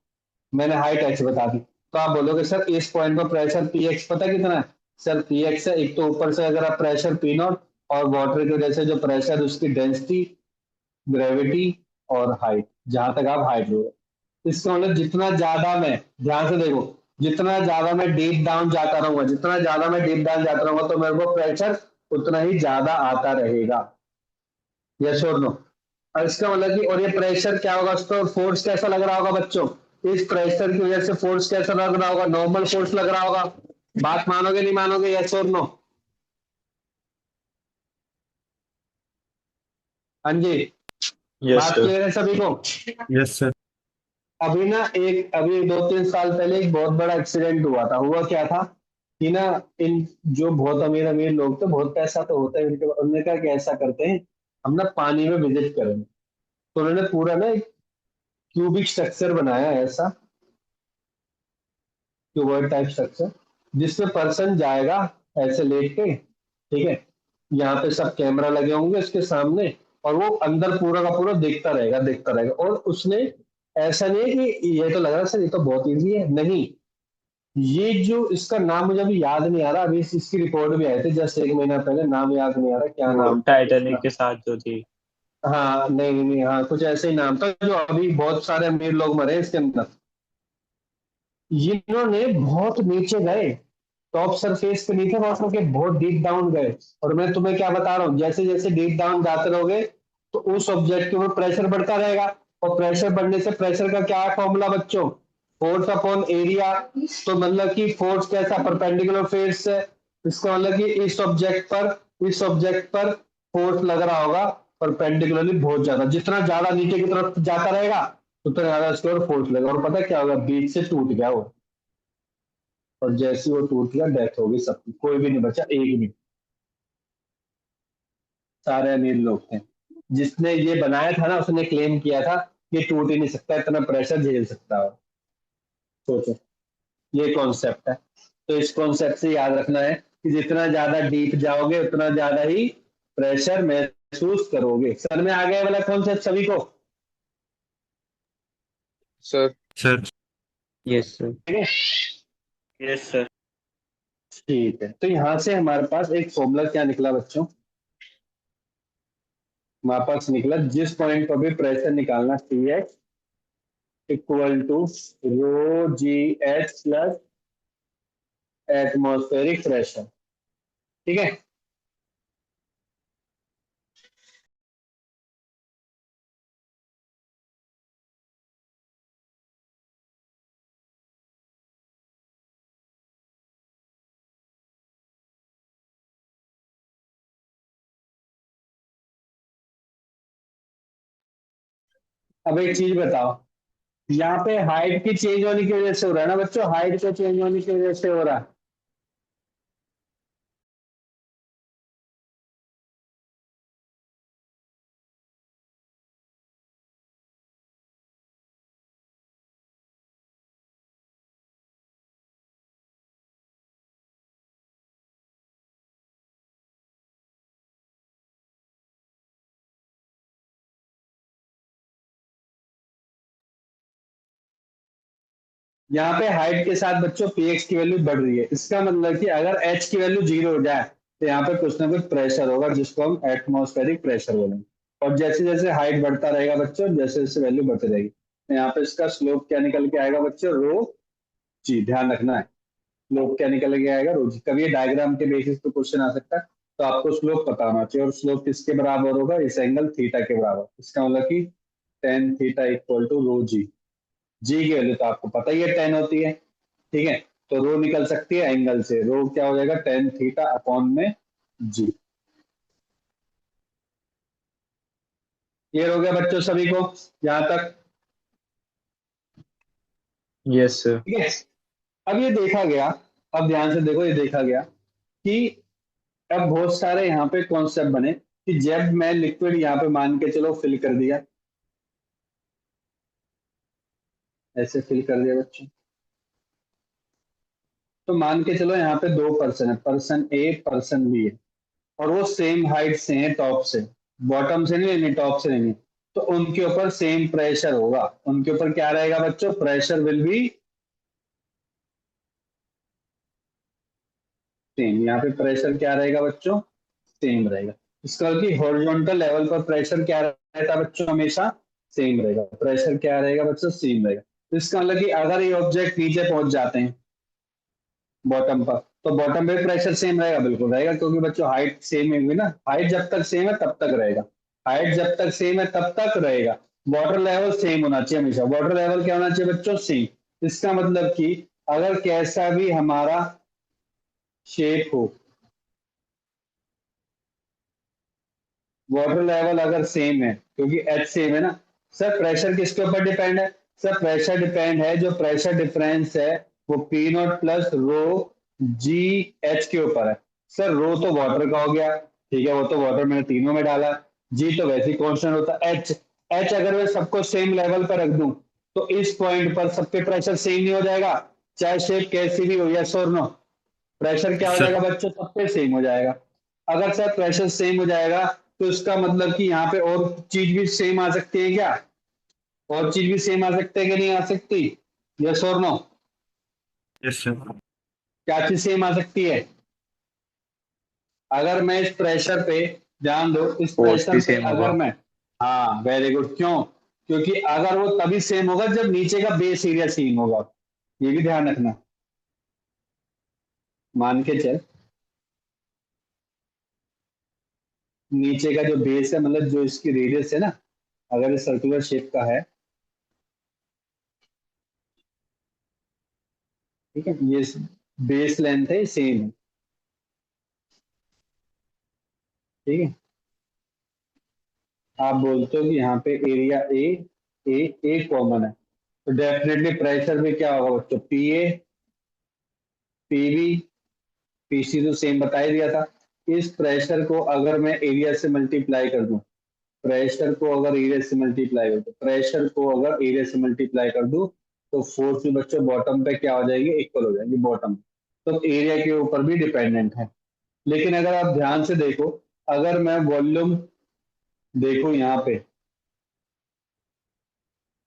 मैंने हाइट एक्स बता दी, तो आप बोलोगे सर इस पॉइंट पर प्रेशर पी एक्स पता कितना है, सर पी एक्स है, एक तो ऊपर से अगर आप प्रेशर पी नॉट और वाटर की वजह से जो प्रेशर उसकी डेंसिटी, ग्रेविटी और हाइट, जहां तक आप हाइट लो, इसका मतलब जितना ज्यादा मैं, ध्यान से देखो, जितना ज्यादा मैं डीप डाउन जाता रहूंगा, जितना ज्यादा मैं डीप डाउन जाता रहूंगा तो मेरे को प्रेशर उतना ही ज्यादा आता रहेगा। यस और नो। और इसका मतलब कि, और ये प्रेशर क्या होगा, उसको फोर्स कैसा लग रहा होगा बच्चों, इस प्रेशर की वजह से फोर्स कैसा लग रहा होगा, नॉर्मल फोर्स लग रहा होगा। बात मानोगे नहीं मानोगे, यस और नो। हाँ जी, यस बात सर। क्लियर है सभी को। Yes sir. अभी 2-3 साल पहले एक बहुत बड़ा एक्सीडेंट हुआ था, हुआ क्या था कि ना, इन जो बहुत अमीर अमीर लोग थे, बहुत पैसा तो होता है उनके, उन्होंने कहा कि ऐसा करते हैं, हम ना पानी में विजिट करेंगे। तो उन्होंने पूरा ना एक क्यूबिक स्ट्रक्चर बनाया है, ऐसा क्यूबॉइड टाइप स्ट्रक्चर, जिसमें पर्सन जाएगा ऐसे लेट के, ठीक है, यहाँ पे सब कैमरा लगे होंगे उसके सामने, और वो अंदर पूरा का पूरा देखता रहेगा। और उसने, ऐसा नहीं है कि ये तो लग रहा है सर ये तो बहुत इजी है, नहीं, ये जो इसका नाम मुझे अभी याद नहीं आ रहा, अभी इसकी रिपोर्ट भी आई थी जस्ट 1 महीना पहले, नाम याद नहीं आ रहा क्या वो नाम था टाइटैनिक इसका। के साथ जो थी। हाँ नहीं नहीं नहीं, हाँ कुछ ऐसे ही नाम था, जो अभी बहुत सारे अमीर लोग मरे हैं इसके अंदर। इन्होंने बहुत नीचे गए, टॉप सरफेस पे नहीं थे वाटर के, बहुत डीप डाउन गए। और मैं तुम्हें क्या बता रहा हूँ, जैसे जैसे डीप डाउन जाते रहोगे तो उस ऑब्जेक्ट के ऊपर प्रेशर बढ़ता रहेगा, और प्रेशर बढ़ने से, प्रेशर का क्या है फॉर्मूला बच्चों, फोर्स अपॉन एरिया। तो मतलब कि फोर्स कैसा, परपेंडिकुलर फोर्स है, इसका मतलब कि इस ऑब्जेक्ट पर फोर्स लग रहा होगा परपेंडिकुलरली बहुत ज्यादा, जितना ज्यादा नीचे की तरफ जाता रहेगा उतना ज्यादा इसके ऊपर फोर्स लगेगा, और पता क्या होगा, बीच से टूट गया वो, और जैसे वो टूट गया डेथ हो गई सबकी, कोई भी नहीं बचा, एक भी, सारे अमीर लोग थे। जिसने ये बनाया था ना उसने क्लेम किया था कि टूट ही नहीं सकता, इतना प्रेशर झेल सकता है। सोचो, ये कॉन्सेप्ट है। तो इस कॉन्सेप्ट से याद रखना है कि जितना ज्यादा डीप जाओगे उतना ज्यादा ही प्रेशर महसूस करोगे। सर में आ गया वाला कॉन्सेप्ट सभी को, सर। सर। Yes sir. ठीक है। Yes sir. ठीक है, तो यहाँ से हमारे पास एक फॉर्मूला क्या निकला बच्चों, हमारे पास निकला जिस पॉइंट पर भी प्रेशर निकालना चाहिए equal to rho g h plus atmospheric pressure, ठीक है। अब एक चीज बताओ, यहाँ पे हाइट की चेंज होने की वजह से हो रहा है ना बच्चों, हाइट के चेंज होने की वजह से हो रहा है। यहाँ पे हाइट के साथ बच्चों px की वैल्यू बढ़ रही है, इसका मतलब कि अगर h की वैल्यू 0 हो जाए तो यहाँ पे कुछ ना कुछ प्रेशर होगा जिसको हम एटमॉस्फेरिक प्रेशर बोलेंगे। और जैसे जैसे हाइट बढ़ता रहेगा बच्चों, जैसे जैसे वैल्यू बढ़ती रहेगी, तो यहाँ पे इसका स्लोप क्या निकल के आएगा बच्चों, रो जी, ध्यान रखना है, स्लोप क्या निकल के आएगा, रो जी। कभी ये डायग्राम के बेसिस पे क्वेश्चन आ सकता है, तो आपको स्लोप पता होना चाहिए, और स्लोप किसके बराबर होगा, इस एंगल थीटा के बराबर। इसका मतलब कि tan theta equal to rho जी। जी की वैल्यू तो आपको पता ही है 10 होती है, ठीक है। तो रो निकल सकती है एंगल से, रो क्या हो जाएगा, टेन थीटा अपॉन में जी। क्लियर हो गया बच्चों सभी को यहां तक? Yes sir. ठीक है। अब ये देखा गया, अब ध्यान से देखो, ये देखा गया कि अब बहुत सारे यहाँ पे कॉन्सेप्ट बने कि जब मैं लिक्विड यहाँ पे मान के चलो फिल कर दिया, ऐसे फिल कर दिया बच्चों, तो मान के चलो यहाँ पे दो पर्सन है, पर्सन ए पर्सन बी है, और वो सेम हाइट से हैं, टॉप से, बॉटम से नहीं लेनी, टॉप से लेनी। तो उनके ऊपर सेम प्रेशर होगा, उनके ऊपर क्या रहेगा बच्चों, प्रेशर विल बी सेम। यहाँ पे प्रेशर क्या रहेगा बच्चों, सेम रहेगा। इसका मतलब कि हॉरिजॉन्टल लेवल पर प्रेशर क्या रहता है बच्चों, हमेशा सेम रहेगा। प्रेशर क्या रहेगा बच्चों, सेम रहेगा। तो इसका मतलब कि अगर ये ऑब्जेक्ट नीचे पहुंच जाते हैं बॉटम पर, तो बॉटम पे प्रेशर सेम रहेगा, बिल्कुल रहेगा, क्योंकि बच्चों हाइट सेम होगी ना, हाइट जब तक सेम है तब तक रहेगा, हाइट जब तक सेम है तब तक रहेगा। वाटर लेवल सेम होना चाहिए हमेशा, वाटर लेवल क्या होना चाहिए बच्चों, सेम। इसका मतलब कि अगर कैसा भी हमारा शेप हो, वाटर लेवल अगर सेम है, क्योंकि एच सेम है ना। सर प्रेशर किसके ऊपर डिपेंड है, सर प्रेशर डिपेंड है, जो प्रेशर डिफरेंस है वो P not plus rho g H के ऊपर है। सर रो तो वाटर का हो गया, ठीक है, वो तो वाटर मैंने तीनों में डाला। जी तो वैसे ही कॉन्स्टेंट होता है। एच, एच अगर मैं सबको सेम लेवल पर रख दूं, तो इस पॉइंट पर सबके प्रेशर सेम नहीं हो जाएगा, चाहे शेप कैसी भी हो, यस और नो। प्रेशर क्या हो सर जाएगा बच्चों, सब पे सेम हो जाएगा। अगर सर प्रेशर सेम हो जाएगा, तो इसका मतलब कि यहाँ पे और चीज भी सेम आ सकती है क्या, और चीज भी सेम आ सकती है कि नहीं आ सकती, यस और नो? Yes sir. क्या चीज सेम आ सकती है? अगर मैं इस प्रेशर पे, ध्यान दो, इस फोर्स भी प्रेशर पे सेम अगर होगा। मैं, हाँ वेरी गुड, क्यों? क्योंकि अगर वो तभी सेम होगा जब नीचे का बेस एरिया सेम होगा, ये भी ध्यान रखना। मान के चल, नीचे का जो बेस है, मतलब जो इसकी रेडियस है ना, अगर इस सर्कुलर शेप का है, ठीक है, ये बेस लेंथ है, सेम है, ठीक है। आप बोलते हो कि यहाँ पे एरिया ए कॉमन है, तो डेफिनेटली प्रेशर भी क्या होगा बच्चों, पी ए, पीवी, पीसी तो सेम बता ही दिया था। इस प्रेशर को अगर मैं एरिया से मल्टीप्लाई कर दूं, प्रेशर को अगर एरिया से मल्टीप्लाई कर दूं, प्रेशर को अगर एरिया से मल्टीप्लाई कर दूं, तो फोर्स भी बच्चों बॉटम पे क्या हो जाएगी, इक्वल हो जाएगी बॉटम। तो एरिया के ऊपर भी डिपेंडेंट है। लेकिन अगर आप ध्यान से देखो, अगर मैं वॉल्यूम देखो यहाँ पे,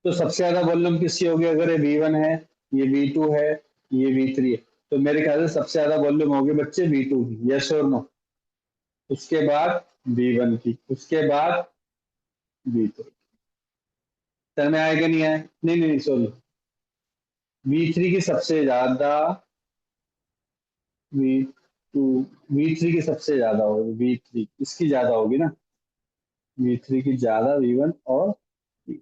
तो सबसे ज्यादा वॉल्यूम किसकी होगी, अगर ये V1 है, ये V2 है, ये V3 है, तो मेरे ख्याल से सबसे ज्यादा वॉल्यूम होगी बच्चे V2 की, यस और नो? उसके बाद V1 की, उसके बाद V3। समझ में आया कि नहीं आया? नहीं नहीं सॉरी, V3 की सबसे ज्यादा, V2, V3 की सबसे ज्यादा होगी, V3 इसकी ज्यादा होगी ना, V3 की ज्यादा V1 और V।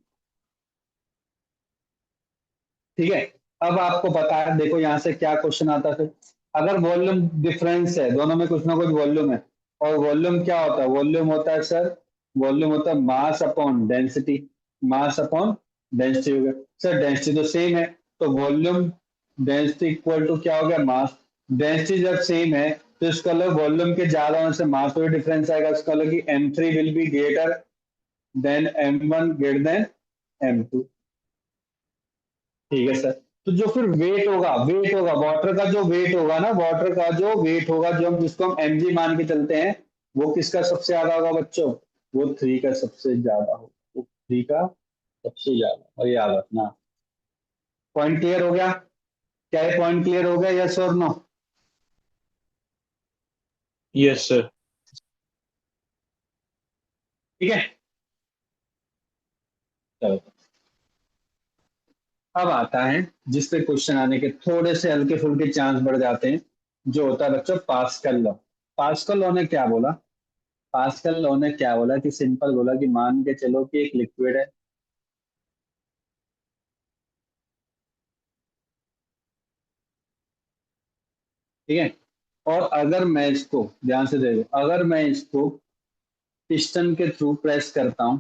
ठीक है। अब आपको पता है, देखो यहाँ से क्या क्वेश्चन आता है फिर, अगर वॉल्यूम डिफरेंस है, दोनों में कुछ ना कुछ वॉल्यूम है, और वॉल्यूम क्या होता है, वॉल्यूम होता है सर, वॉल्यूम होता है mass upon density, mass upon density हो गया। सर डेंसिटी तो सेम है, तो वॉल्यूम डेंसिटी इक्वल टू क्या हो गया, मास। डेंसिटी जब सेम है, तो इसका मतलब वॉल्यूम के ज्यादा होने से मास में डिफरेंस आएगा, इसका मतलब कि M3 will be greater than M1 greater than M2। ठीक है सर। तो जो फिर वेट होगा, वेट होगा वाटर का, जो वेट होगा ना, वाटर का जो वेट होगा, जो हम जिसको हम mg मान के चलते हैं, वो किसका सबसे ज्यादा होगा बच्चों, वो 3 का सबसे ज्यादा होगा, वो 3 का सबसे ज्यादा, और याद रखना। पॉइंट क्लियर हो गया? क्या ये पॉइंट क्लियर हो गया, यस और नो? Yes sir. ठीक है, चलो। अब आता है जिसपे क्वेश्चन आने के थोड़े से हल्के फुल्के चांस बढ़ जाते हैं, जो होता है बच्चों पास्कल लॉ। पास्कल लॉ ने क्या बोला? पास्कल लॉ ने क्या बोला कि सिंपल बोला कि मान के चलो कि एक लिक्विड है, ठीक है, और अगर मैं इसको ध्यान से देखो, अगर मैं इसको पिस्टन के थ्रू प्रेस करता हूं,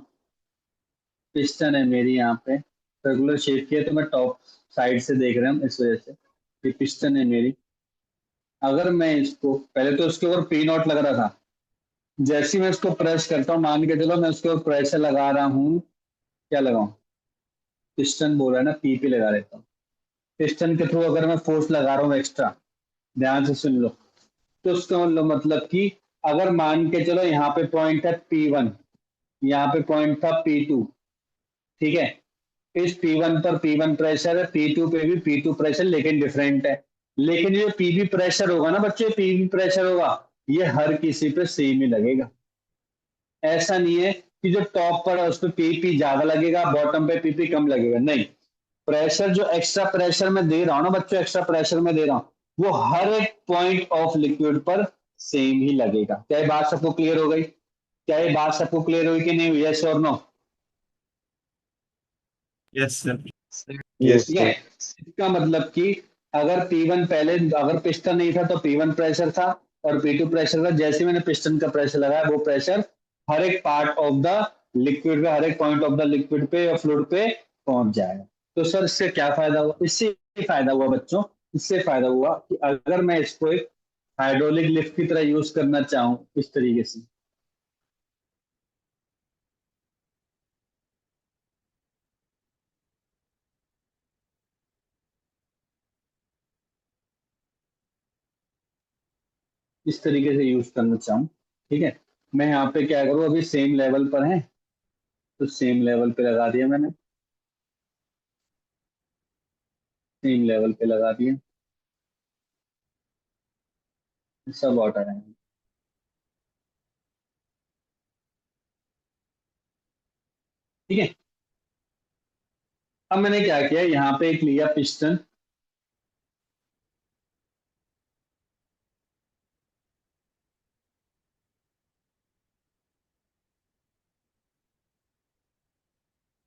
पिस्टन है मेरी यहाँ पे, सर्कुलर शेप की है, तो मैं टॉप साइड से देख रहा हूँ इस वजह से कि पिस्टन है मेरी। अगर मैं इसको, पहले तो उसके ऊपर पी नॉट लग रहा था, जैसे ही मैं इसको प्रेस करता हूँ, मान के चलो मैं उसके ऊपर प्रेशर लगा रहा हूँ, क्या लगाऊं, पिस्टन बोल रहा है ना, पी पे लगा देता हूँ। पिस्टन के थ्रू अगर मैं फोर्स लगा रहा हूँ एक्स्ट्रा, ध्यान से सुन लो, तो उसका मतलब कि अगर मान के चलो यहाँ पे पॉइंट है P1, यहाँ पे पॉइंट था P2, ठीक है, इस P1 पर P1 प्रेशर है, P2 पे भी P2 प्रेशर, लेकिन डिफरेंट है। लेकिन ये पीवी प्रेशर होगा ना बच्चे, पीवी प्रेशर होगा, ये हर किसी पे सेम ही लगेगा। ऐसा नहीं है कि जो टॉप पर है उस पर पीपी ज्यादा लगेगा, बॉटम पे पीपी कम लगेगा, नहीं। प्रेशर जो एक्स्ट्रा प्रेशर में दे रहा हूं ना बच्चों, एक्स्ट्रा प्रेशर में दे रहा हूं, वो हर एक पॉइंट ऑफ लिक्विड पर सेम ही लगेगा। क्या ये बात सबको क्लियर हो गई? क्या ये बात सबको क्लियर हुई कि नहीं? यस और नो? Yes, sir. Yes, ठीक है, sir. इसका मतलब कि अगर P1 पहले, अगर पिस्टन नहीं था तो P1 प्रेशर था और P2 प्रेशर था, जैसे मैंने पिस्टन का प्रेशर लगाया वो प्रेशर हर एक पार्ट ऑफ द लिक्विड पे, हर एक पॉइंट ऑफ द लिक्विड पे या फ्लूइड पे पहुंच जाएगा। तो सर इससे क्या फायदा हुआ? इससे ये फायदा हुआ बच्चों, इससे फायदा हुआ कि अगर मैं इसको एक हाइड्रोलिक लिफ्ट की तरह यूज करना चाहूं इस तरीके से, इस तरीके से यूज करना चाहूं, ठीक है, मैं यहाँ पे क्या करूँ, अभी सेम लेवल पर है तो सेम लेवल पे लगा दिया मैंने, सेम लेवल पे लगा दिया, सब वाटर है, ठीक है। अब मैंने क्या किया, यहाँ पे एक लिया पिस्टन,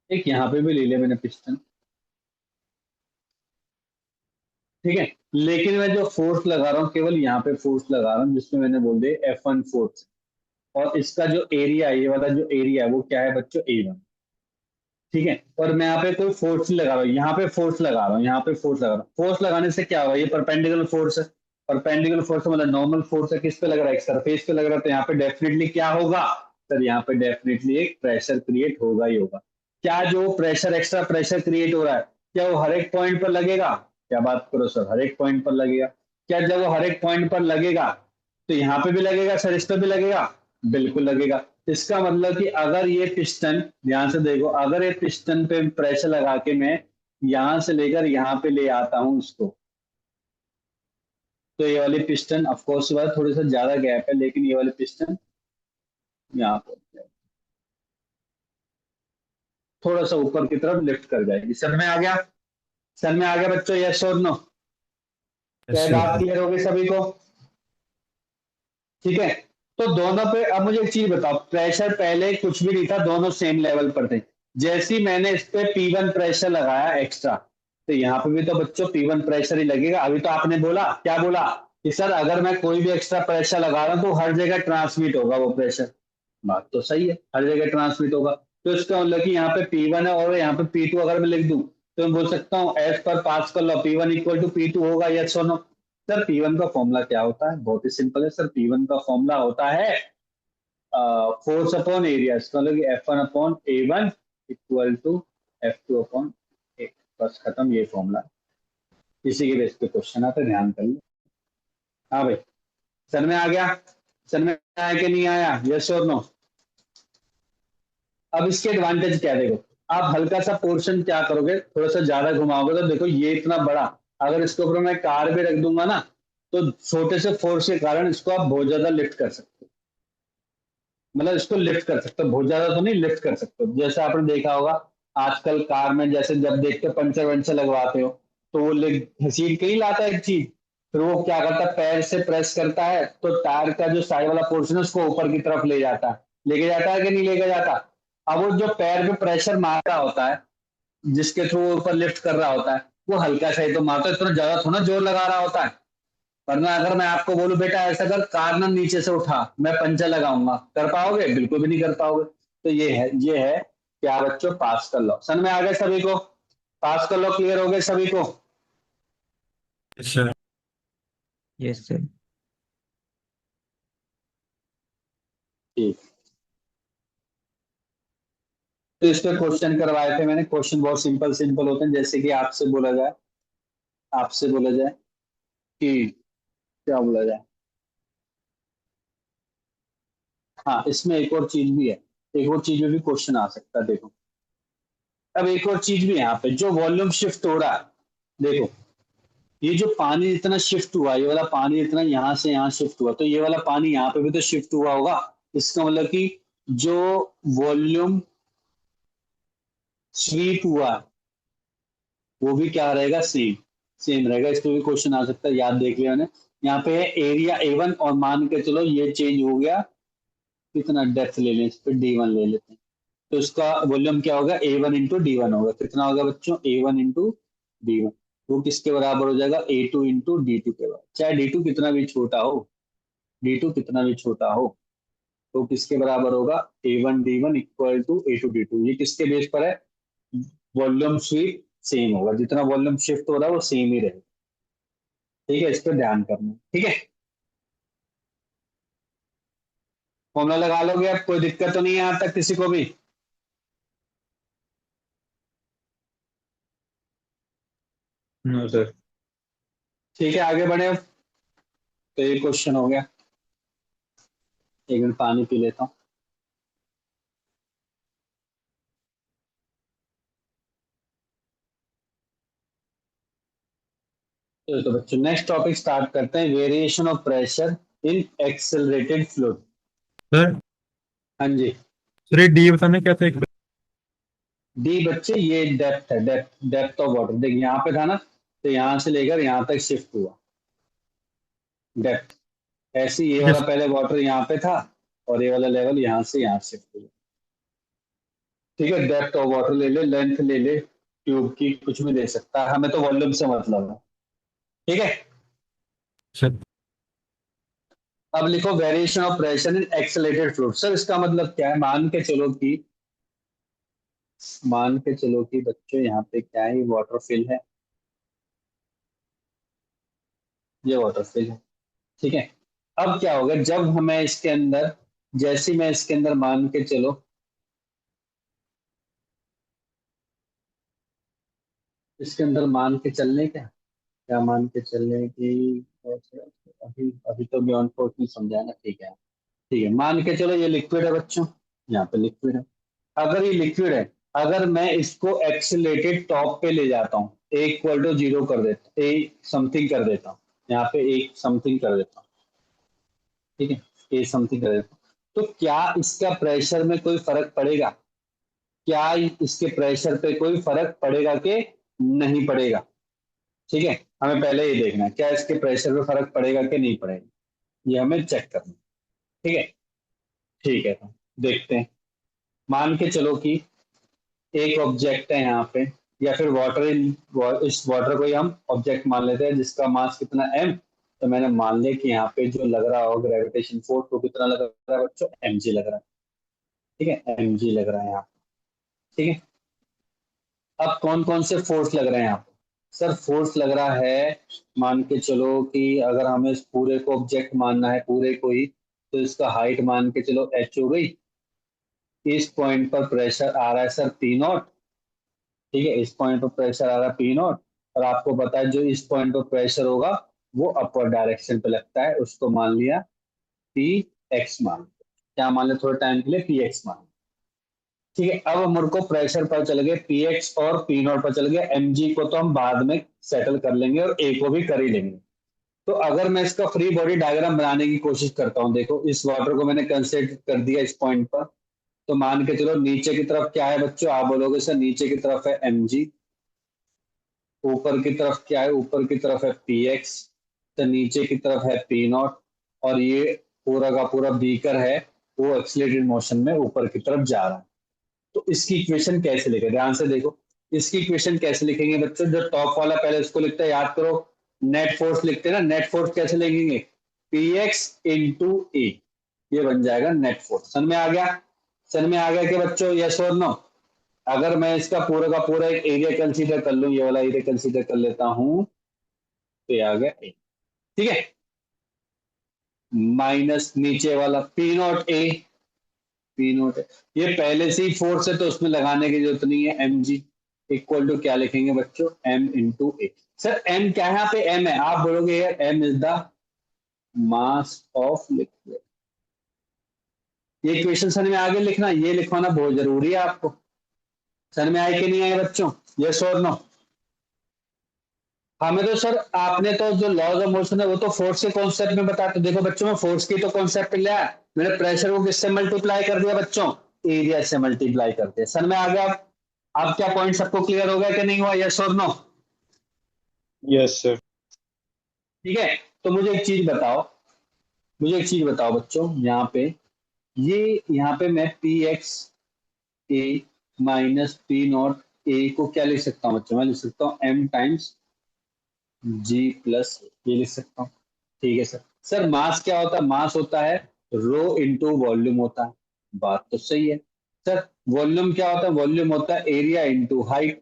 एक यहाँ पे भी ले लिया मैंने पिस्टन, ठीक है, लेकिन मैं जो फोर्स लगा रहा हूँ केवल यहाँ पे फोर्स लगा रहा हूँ, जिसमें मैंने बोल दिया F1 फोर्स, और इसका जो एरिया है, ये वाला जो एरिया है वो क्या है बच्चों, A1, ठीक है। और मैं यहाँ पे कोई फोर्स नहीं लगा रहा हूँ, यहाँ पे फोर्स लगा रहा हूँ, यहाँ पे फोर्स लगा रहा हूँ। फोर्स लगाने से क्या होगा, ये परपेंडिकुलर फोर्स है, परपेंडिकुलर फोर्स मतलब नॉर्मल फोर्स है, किस पे लग रहा है, एक सरफेस पे लग रहा है, तो यहाँ पे डेफिनेटली क्या होगा सर, यहाँ पे डेफिनेटली एक प्रेशर क्रिएट होगा ही होगा। क्या जो प्रेशर, एक्स्ट्रा प्रेशर क्रिएट हो रहा है, क्या वो हर एक पॉइंट पर लगेगा? क्या बात करो सर, हर एक पॉइंट पर लगेगा। क्या जब वो हर एक पॉइंट पर लगेगा तो यहाँ पे भी लगेगा सर, इस पे भी लगेगा? बिल्कुल लगेगा। इसका मतलब कि अगर ये पिस्टन, ध्यान से देखो, अगर ये पिस्टन पे प्रेशर लगा के मैं यहां से लेकर यहाँ पे ले आता हूं इसको, तो ये वाली पिस्टन, ऑफ कोर्स थोड़ी सा ज्यादा गैप है, लेकिन ये वाली पिस्टन यहाँ पर थोड़ा सा ऊपर की तरफ लिफ्ट कर जाएगी। सर में आ गया? सर में आ गया बच्चों, यस और नो? Yes, क्या बात sir. क्लियर होगी सभी को? ठीक है, तो दोनों पे अब मुझे एक चीज बताओ, प्रेशर पहले कुछ भी नहीं था, दोनों सेम लेवल पर थे, जैसे ही मैंने इस पे P1 प्रेशर लगाया एक्स्ट्रा, तो यहाँ पे भी तो बच्चों P1 प्रेशर ही लगेगा। अभी तो आपने बोला, क्या बोला कि सर अगर मैं कोई भी एक्स्ट्रा प्रेशर लगा रहा हूं तो हर जगह ट्रांसमिट होगा वो प्रेशर। बात तो सही है, हर जगह ट्रांसमिट होगा, तो इसका मतलब कि यहाँ पे P1 है और यहाँ पे P2 अगर मैं लिख दूं तो मैं बोल सकता हूँ as per pascal law P1 equal to P2 होगा, यस और नो? सर P1 का फॉर्मूला क्या होता है? बहुत ही सिंपल है सर, P1 का फॉर्मूला होता है फोर्स अपॉन एरिया, इसका मतलब कि F1 upon A1 equal to F2 upon A। बस खत्म, ये फॉर्मूला। इसी के बेस पे क्वेश्चन आता है, ध्यान कर लो। हाँ भाई, सर में आ गया? सर में आया कि नहीं आया, यस और नो? अब इसके एडवांटेज क्या, देखो, आप हल्का सा पोर्शन क्या करोगे, थोड़ा सा ज्यादा घुमाओगे तो देखो ये इतना बड़ा, अगर इसके ऊपर मैं कार भी रख दूंगा ना, तो छोटे से फोर्स के कारण इसको आप बहुत ज्यादा लिफ्ट कर सकते हो, मतलब इसको लिफ्ट कर सकते हो, बहुत ज्यादा तो नहीं, लिफ्ट कर सकते हो। जैसे आपने देखा होगा आजकल कार में, जैसे जब देखते हो पंचर वंचर लगवाते हो, तो वो घसीट के ही लाता है एक चीज, फिर वो क्या करता है, पैर से प्रेस करता है तो टायर का जो साइड वाला पोर्शन है उसको ऊपर की तरफ ले जाता है, लेके जाता है कि नहीं लेके जाता। अब वो जो पैर पे प्रेशर मार रहा होता है, जिसके थ्रू ऊपर लिफ्ट कर रहा होता है, वो हल्का सा ही तो मारता है, इतना ज्यादा थोड़ा जोर लगा रहा होता है। वरना अगर मैं आपको बोलूं बेटा ऐसा कर, कार ना नीचे से उठा, मैं पंचा लगाऊंगा, कर पाओगे? बिल्कुल भी नहीं कर पाओगे। तो ये है क्या बच्चों, पास्कल लॉ। समझ में आ गया सभी को? पास्कल लॉ क्लियर हो गए सभी को? Yes, sir. Yes sir. ठीक। तो इस पे क्वेश्चन करवाए थे मैंने। क्वेश्चन बहुत सिंपल सिंपल होते हैं, जैसे कि आपसे बोला जाए कि क्या बोला जाए। हाँ, इसमें एक और चीज भी है, एक और चीज में भी क्वेश्चन आ सकता है। देखो, अब एक और चीज भी यहाँ पे, जो वॉल्यूम शिफ्ट हो रहा है, देखो ये जो पानी इतना शिफ्ट हुआ, ये वाला पानी इतना यहाँ से यहाँ शिफ्ट हुआ, तो ये वाला पानी यहाँ पे भी तो शिफ्ट हुआ होगा। इसका मतलब कि जो वॉल्यूम स्वीप हुआ वो भी क्या रहेगा, सेम सेम रहेगा। इस पे भी क्वेश्चन आ सकता है, याद देख लिया मैंने। यहाँ पे एरिया A1 और मान के चलो ये चेंज हो गया, कितना डेप्थ ले लें, इस पे D1 ले लेते हैं। तो इसका वॉल्यूम क्या होगा, A1 इंटू D1 होगा। कितना होगा बच्चों, A1 इंटू D1। वो किसके बराबर हो जाएगा, A2 इंटू D2 के बराबर। चाहे D2 कितना भी छोटा हो, D2 कितना भी छोटा हो, तो किसके बराबर होगा, A1 D1 equal to A2 D2। ये किसके बेस पर है, वॉल्यूम स्वीप सेम होगा, जितना वॉल्यूम शिफ्ट हो रहा है वो सेम ही रहेगा। ठीक है, इस पर ध्यान करना। ठीक है, फॉर्मूला लगा लोगे, अब कोई दिक्कत तो नहीं है यहाँ तक किसी को भी? No, sir. ठीक है, आगे बढ़े। तो ये क्वेश्चन हो गया। एक मिनट पानी पी लेता हूँ। तो बच्चों नेक्स्ट टॉपिक स्टार्ट करते हैं, variation of pressure in accelerated fluid. Sir, हाँ जी। सर ये डी बताना क्या था एक बार? डी बच्चे ये डेप्थ है, डेप्थ ऑफ वाटर। देखिए यहाँ पे था ना, तो यहाँ से लेकर यहाँ तक शिफ्ट हुआ डेप्थ। ऐसे ये वाला Yes. पहले वाटर यहाँ पे था और ये वाला लेवल यहाँ से यहाँ शिफ्ट हुआ। ठीक है, डेप्थ ऑफ वाटर ले ले, लेंथ ले ले, ट्यूब की कुछ भी दे सकता है, हमें तो वॉल्यूम से मतलब है। ठीक है, सर, अब लिखो variation of pressure in accelerated fluid. Sir इसका मतलब क्या है, मान के चलो कि बच्चों यहाँ पे क्या है, वाटर फिल है, ये वाटर फिल है। ठीक है, अब क्या होगा जब हमें इसके अंदर, जैसे मैं इसके अंदर मान के चलो, इसके अंदर मान के चलने क्या, क्या मान के चलने की, अभी अभी तो बियॉन्ड फोर्स नहीं समझा ना। ठीक है, ठीक है, मान के चलो ये लिक्विड है बच्चों, यहाँ पे लिक्विड है। अगर ये लिक्विड है, अगर मैं इसको एक्सीलरेटेड टॉप पे ले जाता हूँ, ए इक्वल टू जीरो कर देता, ए समथिंग कर देता हूँ, यहाँ पे एक समथिंग कर देता हूँ। ठीक है, ए समथिंग कर देता हूँ, तो क्या इसका प्रेशर में कोई फर्क पड़ेगा? क्या इसके प्रेशर पे कोई फर्क पड़ेगा कि नहीं पड़ेगा? ठीक है, हमें पहले ये देखना है क्या इसके प्रेशर पे फर्क पड़ेगा कि नहीं पड़ेगा, ये हमें चेक करना है। ठीक है, ठीक है, तो देखते हैं। मान के चलो कि एक ऑब्जेक्ट है यहाँ पे, या फिर इस वाटर को ही हम ऑब्जेक्ट मान लेते हैं, जिसका मास कितना m। तो मैंने मान लिया कि यहाँ पे जो लग रहा हो ग्रेविटेशन फोर्स वो कितना लग रहा है बच्चों, mg लग रहा है। ठीक है, mg लग रहा है यहाँ पे। ठीक है, अब कौन कौन से फोर्स लग रहे हैं यहाँ पे? सर फोर्स लग रहा है, मान के चलो कि अगर हमें इस पूरे को ऑब्जेक्ट मानना है, पूरे को ही, तो इसका हाइट मान के चलो h हो गई। इस पॉइंट पर प्रेशर आ रहा है सर P0। ठीक है, इस पॉइंट पर प्रेशर आ रहा है P0, और आपको पता है जो इस पॉइंट पर प्रेशर होगा वो अपवर्ड डायरेक्शन पे लगता है, उसको मान लिया Px मान लिया। क्या मान लिया, थोड़े टाइम के लिए Px मान लिया। ठीक है, अब हमारे को प्रेशर पर चल गए, Px और P0 पर चल गए, mg को तो हम बाद में सेटल कर लेंगे और a को भी कर ही लेंगे। तो अगर मैं इसका फ्री बॉडी डायग्राम बनाने की कोशिश करता हूँ, देखो इस वाटर को मैंने कंसिडर कर दिया इस पॉइंट पर, तो मान के चलो नीचे की तरफ क्या है बच्चों, आप बोलोगे सर नीचे की तरफ है mg, ऊपर की तरफ क्या है, ऊपर की तरफ है Px, तो नीचे की तरफ है पी नॉट और ये पूरा का पूरा बीकर है वो एक्सीलरेटेड मोशन में ऊपर की तरफ जा रहा है। तो इसकी इक्वेशन कैसे लिखें, ध्यान से देखो। इसकी इक्वेशन कैसे लिखेंगे बच्चों, जो टॉप वाला पहले उसको लिखते हैं, याद करो नेट फोर्स लिखते हैं ना, नेट फोर्स कैसे लिखेंगे, पी एक्स इंटू ए, ये बन जाएगा नेट फोर्स। समझ में आ गया, समझ में आ गया कि बच्चों, यस और नो। अगर मैं इसका पूरा का पूरा एक एरिया कंसीडर कर लूं, ये वाला एरिया कंसीडर कर लेता हूं, तो ये आ गया ए, ठीक है, माइनस नीचे वाला P not a, P not है, ये पहले से ही फोर्स है तो उसमें लगाने की जरूरत नहीं है, एम जी इक्वल टू क्या लिखेंगे बच्चों, m into a. Sir m क्या है, यहाँ पे एम है, आप बोलोगे यार m is the mass of liquid. ये इक्वेशन समझ में आगे लिखना, ये लिखवाना बहुत जरूरी है आपको। समझ में आए कि नहीं आए बच्चों, यस और नो। हमें तो सर आपने तो जो लॉज ऑफ मोशन है वो तो फोर्स के कॉन्सेप्ट में बताते, देखो बच्चों मैं फोर्स की तो कॉन्सेप्ट लिया, मैंने प्रेशर को किससे मल्टीप्लाई कर दिया बच्चों, एरिया से मल्टीप्लाई कर दिया। सर में आ गया, अब क्या पॉइंट सबको क्लियर हो गया कि नहीं हुआ, यस और नो। Yes sir. ठीक है, तो मुझे एक चीज बताओ, मुझे एक चीज बताओ बच्चों, यहाँ पे ये यहाँ पे मैं P x A minus P not a को क्या लिख सकता हूँ बच्चों, मैं लिख सकता हूँ एम टाइम्स जी प्लस, ये लिख सकता हूँ। ठीक है सर। सर मास क्या होता है, मास होता है रो इंटू वॉल्यूम होता है, बात तो सही है। सर वॉल्यूम क्या होता है, वॉल्यूम होता है एरिया इंटू हाइट,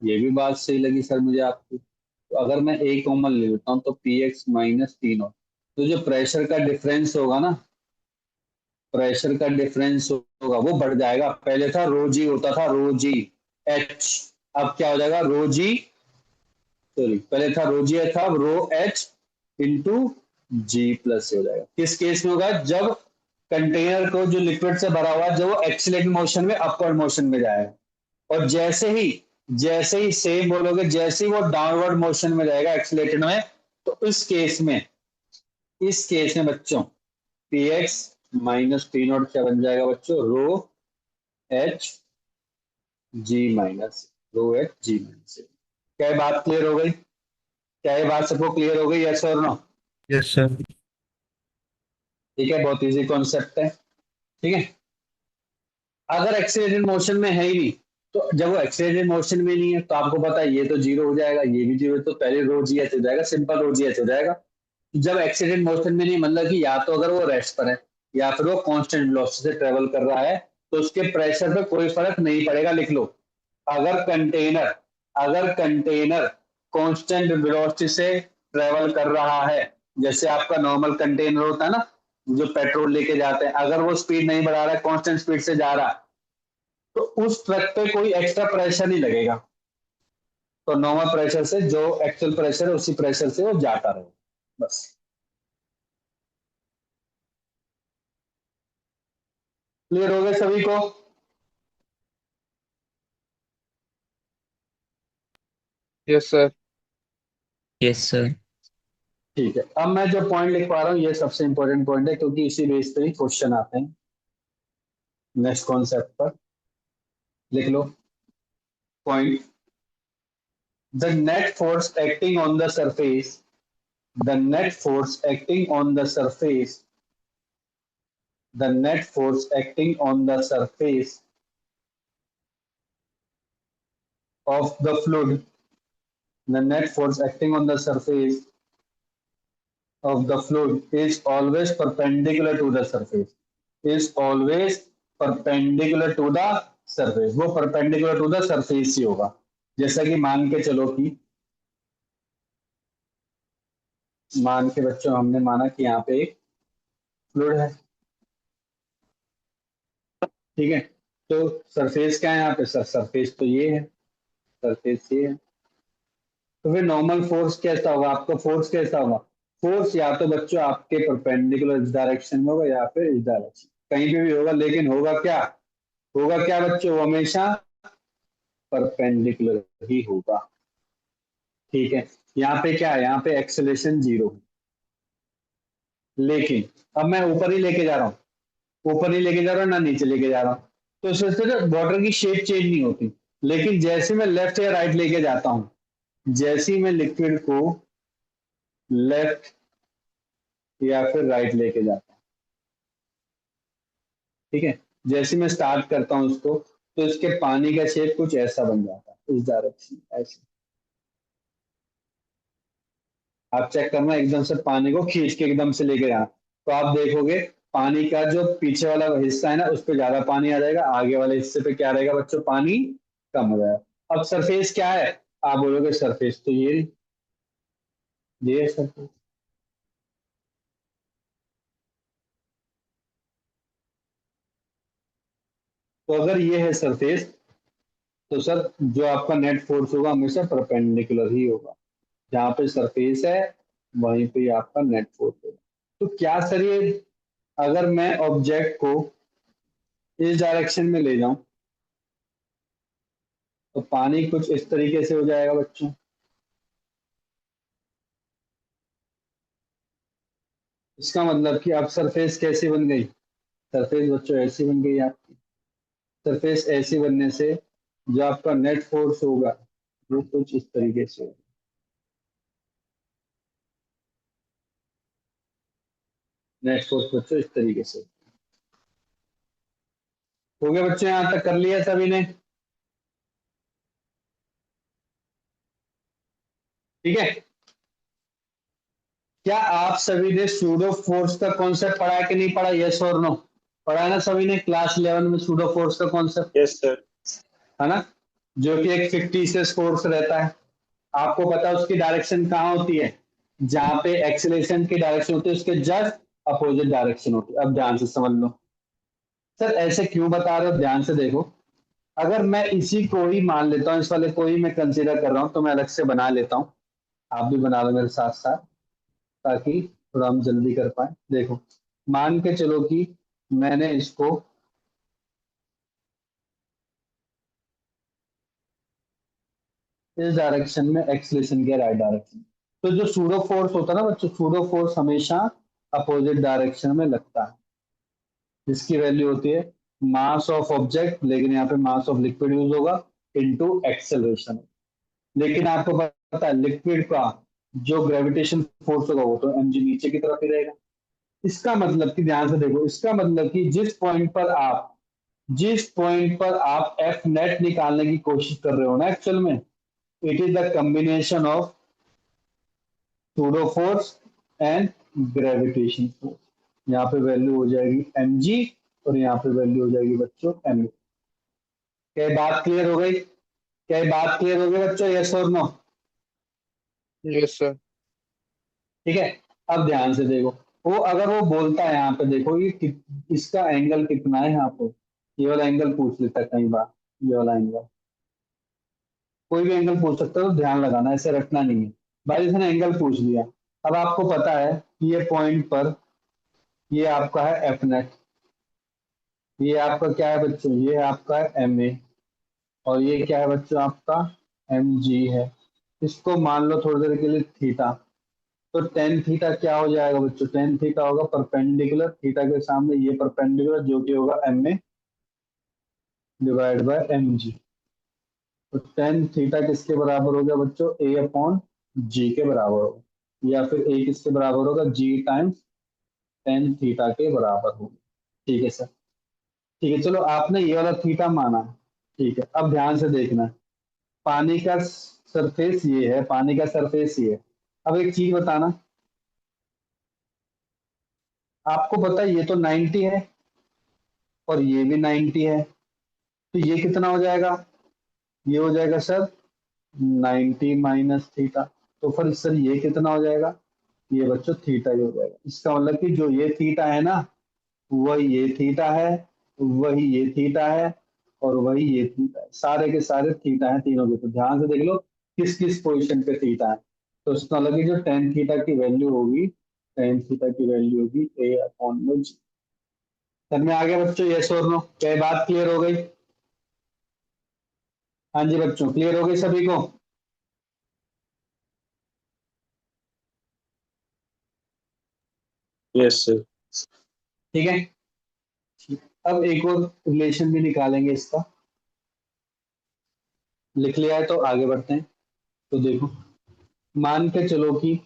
ये भी बात सही लगी सर मुझे आपकी। तो अगर मैं ए कॉमन ले लेता हूँ तो P x minus T not, तो जो प्रेशर का डिफरेंस होगा ना, प्रेशर का डिफरेंस होगा वो बढ़ जाएगा, पहले था रो जी होता था, रो जी एच, अब क्या हो जाएगा रो जी, सॉरी पहले था रो जी था, रो एच इंटू जी प्लस हो जाएगा। किस केस में होगा, जब कंटेनर को जो लिक्विड से भरा हुआ है जो वो एक्सीलरेटिंग मोशन में अपवर्ड मोशन में जाएगा, और जैसे ही सेम बोलोगे, जैसे ही वो डाउनवर्ड मोशन में जाएगा एक्सीलरेटेड में, तो इस केस में बच्चों P x minus P not क्या बन जाएगा बच्चों, रो एच जी माइनस, रो एच जी माइनस। क्या ये बात क्लियर हो गई, क्या ये बात सबको क्लियर हो गई, यस और नो। Yes sir. ठीक है, बहुत इजी कॉन्सेप्ट है। ठीक है, अगर एक्सीलरेटेड मोशन में है ही नहीं, तो जब वो एक्सीलरेटेड मोशन में नहीं है तो आपको पता है ये तो जीरो हो जाएगा, ये भी जीरो, तो पहले रो जी एच हो जाएगा, सिंपल रो जी एच हो जाएगा। जब एक्सीलरेटेड मोशन में नहीं, मतलब कि या तो अगर वो रेस्ट पर है या फिर वो कांस्टेंट वेलोसिटी से ट्रेवल कर रहा है, तो उसके प्रेशर पे कोई फर्क नहीं पड़ेगा, लिख लो। अगर कंटेनर अगर कंटेनर कांस्टेंट वेलोसिटी से ट्रेवल कर रहा है, जैसे आपका नॉर्मल कंटेनर होता है ना जो पेट्रोल लेके जाते हैं, अगर वो स्पीड नहीं बढ़ा रहा है, कांस्टेंट स्पीड से जा रहा है, तो उस ट्रक पे कोई एक्स्ट्रा प्रेशर नहीं लगेगा, तो नॉर्मल प्रेशर से जो एक्चुअल प्रेशर है उसी प्रेशर से वो जाता रहेगा, बस। क्लियर हो गए सभी को। Yes sir. Yes, sir. ठीक है, अब मैं जो पॉइंट लिख पा रहा हूँ ये सबसे इंपॉर्टेंट पॉइंट है, क्योंकि इसी बेस पे ही क्वेश्चन आते हैं नेक्स्ट कॉन्सेप्ट पर। लिख लो point, the net force acting on the surface, the net force acting on the surface, the net force acting on the surface of the fluid, the net force acting on the surface of the fluid is always perpendicular to the surface, is always perpendicular to the surface, वो perpendicular to the surface ही होगा। जैसा कि मान के चलो कि मान के बच्चों हमने माना कि यहाँ पे एक फ्लूइड है, ठीक है, तो सरफेस क्या है यहाँ पे, सरफेस तो ये है, सरफेस ये है, तो फिर नॉर्मल फोर्स कैसा होगा, आपका फोर्स कैसा होगा, फोर्स या तो बच्चों आपके परपेंडिकुलर इस डायरेक्शन में होगा या फिर इस डायरेक्शन, कहीं पे भी होगा, लेकिन होगा क्या बच्चों, वो हमेशा परपेंडिकुलर ही होगा। ठीक है, यहाँ पे क्या है, यहाँ पे एक्सेलेरेशन जीरो है, लेकिन अब मैं ऊपर ही लेके जा रहा हूँ, ऊपर ही लेके जा रहा हूँ ना नीचे लेके जा रहा हूँ, तो इससे वाटर की शेप चेंज नहीं होती, लेकिन जैसे मैं लेफ्ट या राइट लेके जाता हूँ, जैसे ही मैं लिक्विड को लेफ्ट या फिर राइट लेके जाता है। ठीक है, जैसे मैं स्टार्ट करता हूँ इसको, तो इसके पानी का शेप कुछ ऐसा बन जाता है, इस डायरेक्शन ऐसे। आप चेक करना, एकदम से पानी को खींच के एकदम से लेके जाना, तो आप देखोगे पानी का जो पीछे वाला हिस्सा है ना, उस पर ज्यादा पानी आ जाएगा, आगे वाले हिस्से पे क्या रहेगा बच्चों, पानी कम हो जाएगा। अब सरफेस क्या है, आप बोलोगे सरफेस तो ये है सरफेस। तो अगर ये है सरफेस, तो सर जो आपका नेट फोर्स होगा हमेशा परपेंडिकुलर ही होगा, जहाँ पे सरफेस है वहीं पे आपका नेट फोर्स होगा। तो क्या सर ये, अगर मैं ऑब्जेक्ट को इस डायरेक्शन में ले जाऊं तो पानी कुछ इस तरीके से हो जाएगा बच्चों। इसका मतलब कि अब सरफेस कैसी बन गई, सरफेस बच्चों ऐसी बन गई आपकी। सरफेस ऐसी बनने से जो आपका नेट फोर्स होगा वो कुछ इस तरीके से होगा। नेट फोर्स बच्चों इस तरीके से हो गया। बच्चों यहाँ तक कर लिया सभी ने, ठीक है। क्या आप सभी ने सूडो फोर्स का कॉन्सेप्ट पढ़ा है कि नहीं पढ़ा, यस और नो, पढ़ा है ना सभी ने क्लास 11 में सूडो फोर्स का कॉन्सेप्ट, यस सर। है ना, जो कि एक फिक्टिशियस फोर्स रहता है। आपको पता है उसकी डायरेक्शन कहाँ होती है, जहां पे एक्सेलरेशन की डायरेक्शन होती है उसके जस्ट अपोजिट डायरेक्शन होती है। अब ध्यान से समझ लो। सर ऐसे क्यों बता रहे हो, ध्यान से देखो। अगर मैं इसी को ही मान लेता हूँ, इस वाले को ही मैं कंसीडर कर रहा हूँ, तो मैं अलग से बना लेता हूँ, आप भी बना लो मेरे साथ साथ, ताकि थोड़ा हम जल्दी कर पाए। देखो, मान के चलो कि मैंने इसको इस डायरेक्शन में एक्सलेशन किया, राइट डायरेक्शन, तो जो सूडो फोर्स होता है ना बच्चों, सूडो फोर्स हमेशा अपोजिट डायरेक्शन में लगता है, जिसकी वैल्यू होती है मास ऑफ ऑब्जेक्ट, लेकिन यहाँ पे मास ऑफ लिक्विड यूज होगा, इनटू एक्सेलरेशन। लेकिन आपको पता है लिक्विड का जो ग्रेविटेशन फोर्स होगा वो तो mg नीचे की तरफ ही रहेगा। इसका मतलब कि ध्यान से देखो, इसका मतलब कि जिस पॉइंट पर आप एफ नेट निकालने की कोशिश कर रहे हो ना, एक्चुअल में it is the combination of pseudo force and gravitation force. यहाँ पे वैल्यू हो जाएगी mg और यहाँ पे वैल्यू हो जाएगी बच्चों ma। क्या ये बात क्लियर हो गई, क्या ये बात क्लियर हो गई बच्चों, यस और नो। Yes sir. ठीक है, अब ध्यान से देखो, वो अगर वो बोलता है यहाँ पे देखो इसका एंगल कितना है, यहाँ पे ये वाला एंगल पूछ लेता है कई बार, ये वाला एंगल, कोई भी एंगल पूछ सकता है, तो ध्यान लगाना, ऐसे रखना नहीं है। भाई इसने एंगल पूछ लिया, अब आपको पता है कि ये पॉइंट पर ये आपका है एफ नेट, ये आपका क्या है बच्चों, ये आपका है एम ए, और ये क्या है बच्चों आपका एम जी है। इसको मान लो थोड़ी देर के लिए थीटा, तो टेन थीटा क्या हो जाएगा बच्चों, टेन थीटा होगा परपेंडिकुलर थीटा के सामने ये परपेंडिकुलर, जो कि होगा m a divide by m g. तो टेन थीटा किसके बराबर हो गया बच्चों, ए अपॉन जी के बराबर होगा, या फिर ए किसके बराबर होगा, जी टाइम्स टेन थीटा के बराबर होगा। ठीक है सर, ठीक है, चलो आपने ये वाला थीटा माना, ठीक है। अब ध्यान से देखना, पानी का सरफेस ये है, पानी का सरफेस ये है। अब एक चीज बताना, आपको पता है ये तो 90 है और ये भी 90 है, तो ये कितना हो जाएगा, ये हो जाएगा सर 90 माइनस थीटा। तो फिर सर ये कितना हो जाएगा, ये बच्चों थीटा ही हो जाएगा। इसका मतलब कि जो ये थीटा है ना, वही ये थीटा है, वही ये थीटा है, और वही ये थीटा है, सारे के सारे थीटा है तीनों के। तो ध्यान से देख लो किस किस पोजीशन पे थीटा है। तो इसका मतलब कि जो टेन थीटा की वैल्यू होगी, टेन थीटा की वैल्यू होगी ए अपॉन में जी। समझ में आ गया बच्चों, यस और नो, क्या ये बात क्लियर हो गई। हाँ जी बच्चों, क्लियर हो गई सभी को। Yes sir. ठीक है, अब एक और रिलेशन भी निकालेंगे इसका, लिख लिया है तो आगे बढ़ते हैं। तो देखो, मान के चलो कि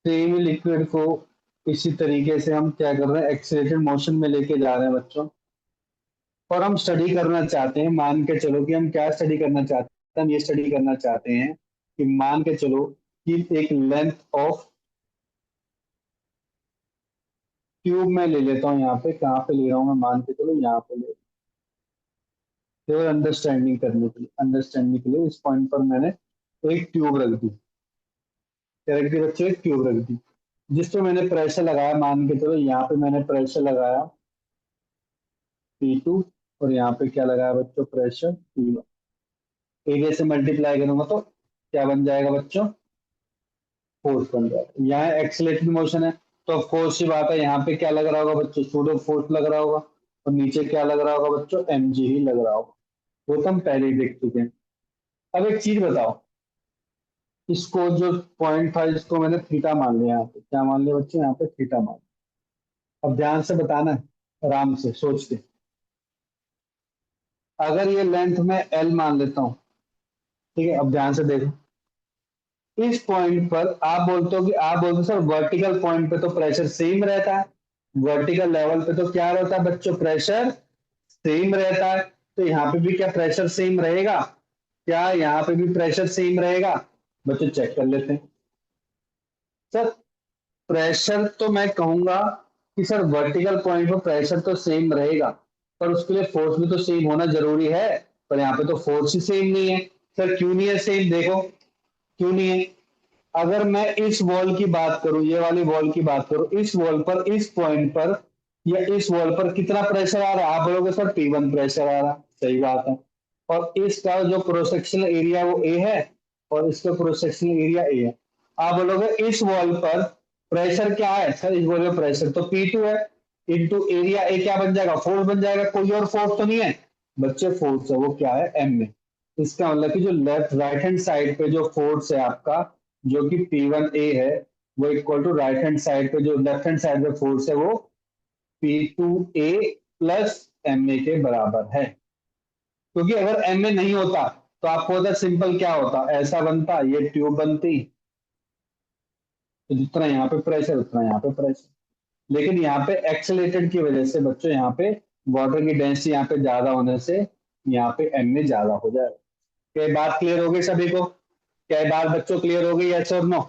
सेमी लिक्विड को इसी तरीके से हम क्या कर रहे हैं, एक्सीलरेटेड मोशन में लेके जा रहे हैं बच्चों, और हम स्टडी करना चाहते हैं, मान के चलो कि हम क्या स्टडी करना चाहते हैं, हम ये स्टडी करना चाहते हैं कि मान के चलो कि एक लेंथ ऑफ ट्यूब में ले लेता हूँ, यहाँ पे कहाँ पे ले रहा हूँ मैं, मान के चलो यहाँ पे ले, केवल अंडरस्टैंडिंग करने के लिए, अंडरस्टैंडिंग के लिए इस पॉइंट पर मैंने एक ट्यूब रख दी, क्या रख दी बच्चों, एक ट्यूब रख दी, जिस पे मैंने प्रेशर लगाया, मान के चलो यहाँ पे मैंने प्रेशर लगाया P2, और यहाँ पे क्या लगाया बच्चों, प्रेशर P1। एरिया से मल्टीप्लाई करूंगा तो क्या बन जाएगा बच्चों, फोर्स बन जाएगा। यहाँ एक्सीलरेटेड मोशन है तो ऑफ कोर्स सी बात है, यहाँ पे क्या लग रहा होगा बच्चों, सूडो फोर्स लग रहा होगा, और नीचे क्या लग रहा होगा बच्चों, mg ही लग रहा होगा। वो तो हम पहले ही देख चुके हैं। अब एक चीज बताओ, इसको जो पॉइंट था इसको मैंने थीटा मान लिया, यहाँ पे क्या मान लिया बच्चों, यहाँ पे थीटा मान लिया। अब ध्यान से बताना है, आराम से सोच के, अगर ये लेंथ में L मान लेता हूँ, ठीक है, अब ध्यान से देखो, इस पॉइंट पर आप बोलते हो कि आप बोलते हो सर वर्टिकल पॉइंट पे तो प्रेशर सेम रहता है, वर्टिकल लेवल पे तो क्या रहता है बच्चों, प्रेशर सेम रहता है, तो यहाँ पे भी क्या प्रेशर सेम रहेगा, क्या यहाँ पे भी प्रेशर सेम रहेगा बच्चों, चेक कर लेते हैं। सर प्रेशर तो मैं कहूंगा कि सर वर्टिकल पॉइंट पर प्रेशर तो सेम रहेगा, पर उसके लिए फोर्स भी तो सेम होना जरूरी है, पर यहाँ पे तो फोर्स ही सेम नहीं है। सर क्यों नहीं है सेम, देखो क्यों नहीं है। अगर मैं इस वॉल की बात करूं, ये वाली वॉल की बात करूं, इस वॉल पर, इस पॉइंट पर या इस वॉल पर कितना प्रेशर आ रहा है, आप बोलोगे सर P1 प्रेशर आ रहा है, सही बात है, और इसका जो क्रॉस सेक्शनल एरिया वो A है, और इसका क्रॉस सेक्शनल एरिया A है। आप बोलोगे इस वॉल पर प्रेशर क्या है, सर इस वॉल पर प्रेशर तो P2 है, इंटू एरिया A क्या बन जाएगा, फोर्स बन जाएगा, कोई और फोर्स तो नहीं है बच्चे, फोर्स है वो क्या है, M में। इसका मतलब कि जो लेफ्ट राइट हैंड साइड पे जो फोर्स है आपका, जो कि P1A है, वो equal to right hand side पे जो लेफ्ट हैंड साइड पे फोर्स है वो P2A प्लस MA के बराबर है। क्योंकि अगर MA नहीं होता तो आपको होता सिंपल, क्या होता, ऐसा बनता, ये ट्यूब बनती, तो जितना यहाँ पे प्रेशर उतना यहाँ पे प्रेशर, लेकिन यहाँ पे एक्सेलेरेटेड की वजह से बच्चों यहाँ पे वाटर की डेंसिटी यहाँ पे ज्यादा होने से यहाँ पे MA ज्यादा हो जाएगा। क्या ये बात क्लियर हो गई सभी को, क्या ये बात बच्चों क्लियर हो गई, यस और नो,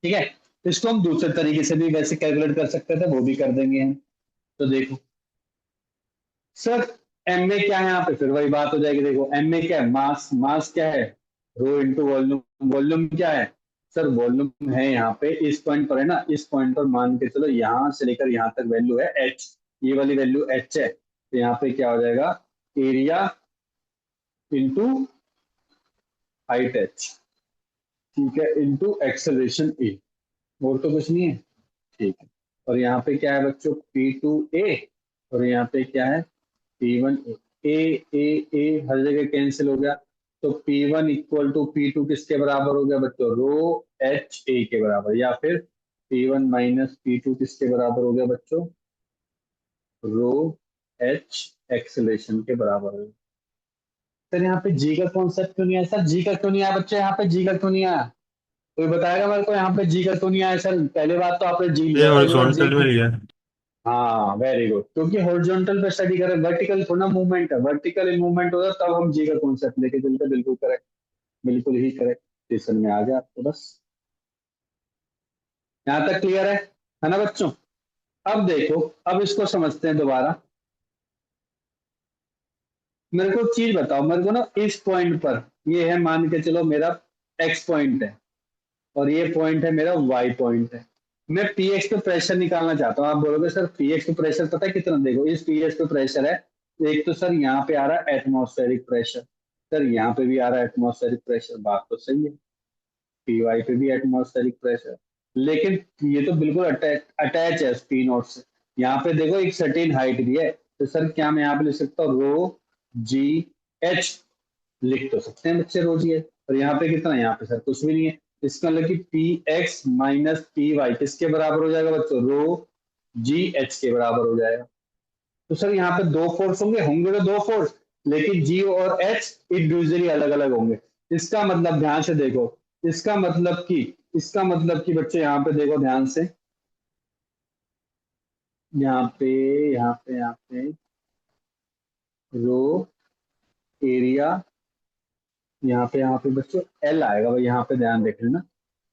ठीक है। इसको हम दूसरे तरीके से भी वैसे कैलकुलेट कर सकते थे, वो भी कर देंगे हम। तो देखो सर MA क्या है, यहाँ पे फिर वही बात हो जाएगी, देखो MA क्या है, मास, मास क्या है, रो इंटू वॉल्यूम, वॉल्यूम क्या है सर, वॉल्यूम है यहाँ पे इस पॉइंट पर है ना, इस पॉइंट पर मान के चलो यहाँ से लेकर यहाँ तक वैल्यू है H, ये वाली वैल्यू H है, तो यहाँ पे क्या हो जाएगा, एरिया इंटू हाइट H, ठीक है, इंटू एक्सेलरेशन A, और तो कुछ नहीं है, ठीक है। और यहाँ पे क्या है बच्चों, P2A, और यहाँ पे क्या है P1A, ए हर जगह कैंसिल हो गया, तो P1 इक्वल टू P2 किसके बराबर हो गया बच्चों, रो HA के बराबर, या फिर P1 माइनस P2 किसके बराबर हो गया बच्चों, रो H एक्सेलरेशन के बराबर हो गया। सर यहाँ पे जी का कॉन्सेप्ट क्यों नहीं आया, सर जी का क्यों नहीं आया बच्चों, यहाँ पे जी का क्यों नहीं आया, कोई बताएगा मेरे को यहाँ पे जी का क्यों नहीं आया, सर पहले बात तो आपने जी ये लिया था, एक बार जी, हॉरिजॉन्टल में लिया। हाँ वेरी गुड, क्योंकि हॉरिजॉन्टल पे स्टडी करें, वर्टिकल थोड़ा मूवमेंट है, वर्टिकल मूवमेंट होता तब हम जी का कॉन्सेप्ट लेके चलते, बिल्कुल करेक्ट, बिल्कुल ही करेक्ट, स्टेशन में आ गया आपको बस, यहाँ तक क्लियर है ना बच्चों। अब देखो, अब इसको समझते हैं दोबारा, मेरे को एक चीज बताओ, मेरे को ना इस पॉइंट पर, ये है मान के चलो मेरा एक्स पॉइंट है, और ये पॉइंट है मेरा वाई पॉइंट है, मैं पीएक्स पे प्रेशर निकालना चाहता हूँ। आप बोलोगे सर पीएक्स पे प्रेशर पता है कितना, देखो इस पीएक्स पे प्रेशर है, एक तो सर यहाँ पे आ रहा है एटमॉस्फेरिक प्रेशर, सर यहाँ पे भी आ रहा है एटमॉस्फेरिक प्रेशर, बात तो सही है, पीवाई पे भी एटमॉस्फेरिक प्रेशर, लेकिन ये तो बिल्कुल अटैच है पी नॉट से, यहाँ पे देखो एक सर्टेन हाइट भी है, तो सर क्या मैं यहाँ पे लिख सकता हूँ, रो जी एच, लिख तो सकते हैं बच्चे रो जी एच, और यहाँ पे कितना, यहाँ पे सर कुछ भी नहीं है, इसका मतलब कि p x minus p y किसके बराबर हो जाएगा बच्चों, रो जी एच के बराबर हो जाएगा। तो सर यहाँ पे दो फोर्स होंगे, होंगे तो दो फोर्स, लेकिन जी और एच इंडिविजुअली अलग अलग होंगे, इसका मतलब ध्यान से देखो, इसका मतलब कि बच्चे यहाँ पे देखो ध्यान से, यहाँ पे रो एरिया, यहाँ पे बच्चों एल आएगा भाई, यहाँ पे ध्यान देख लेना,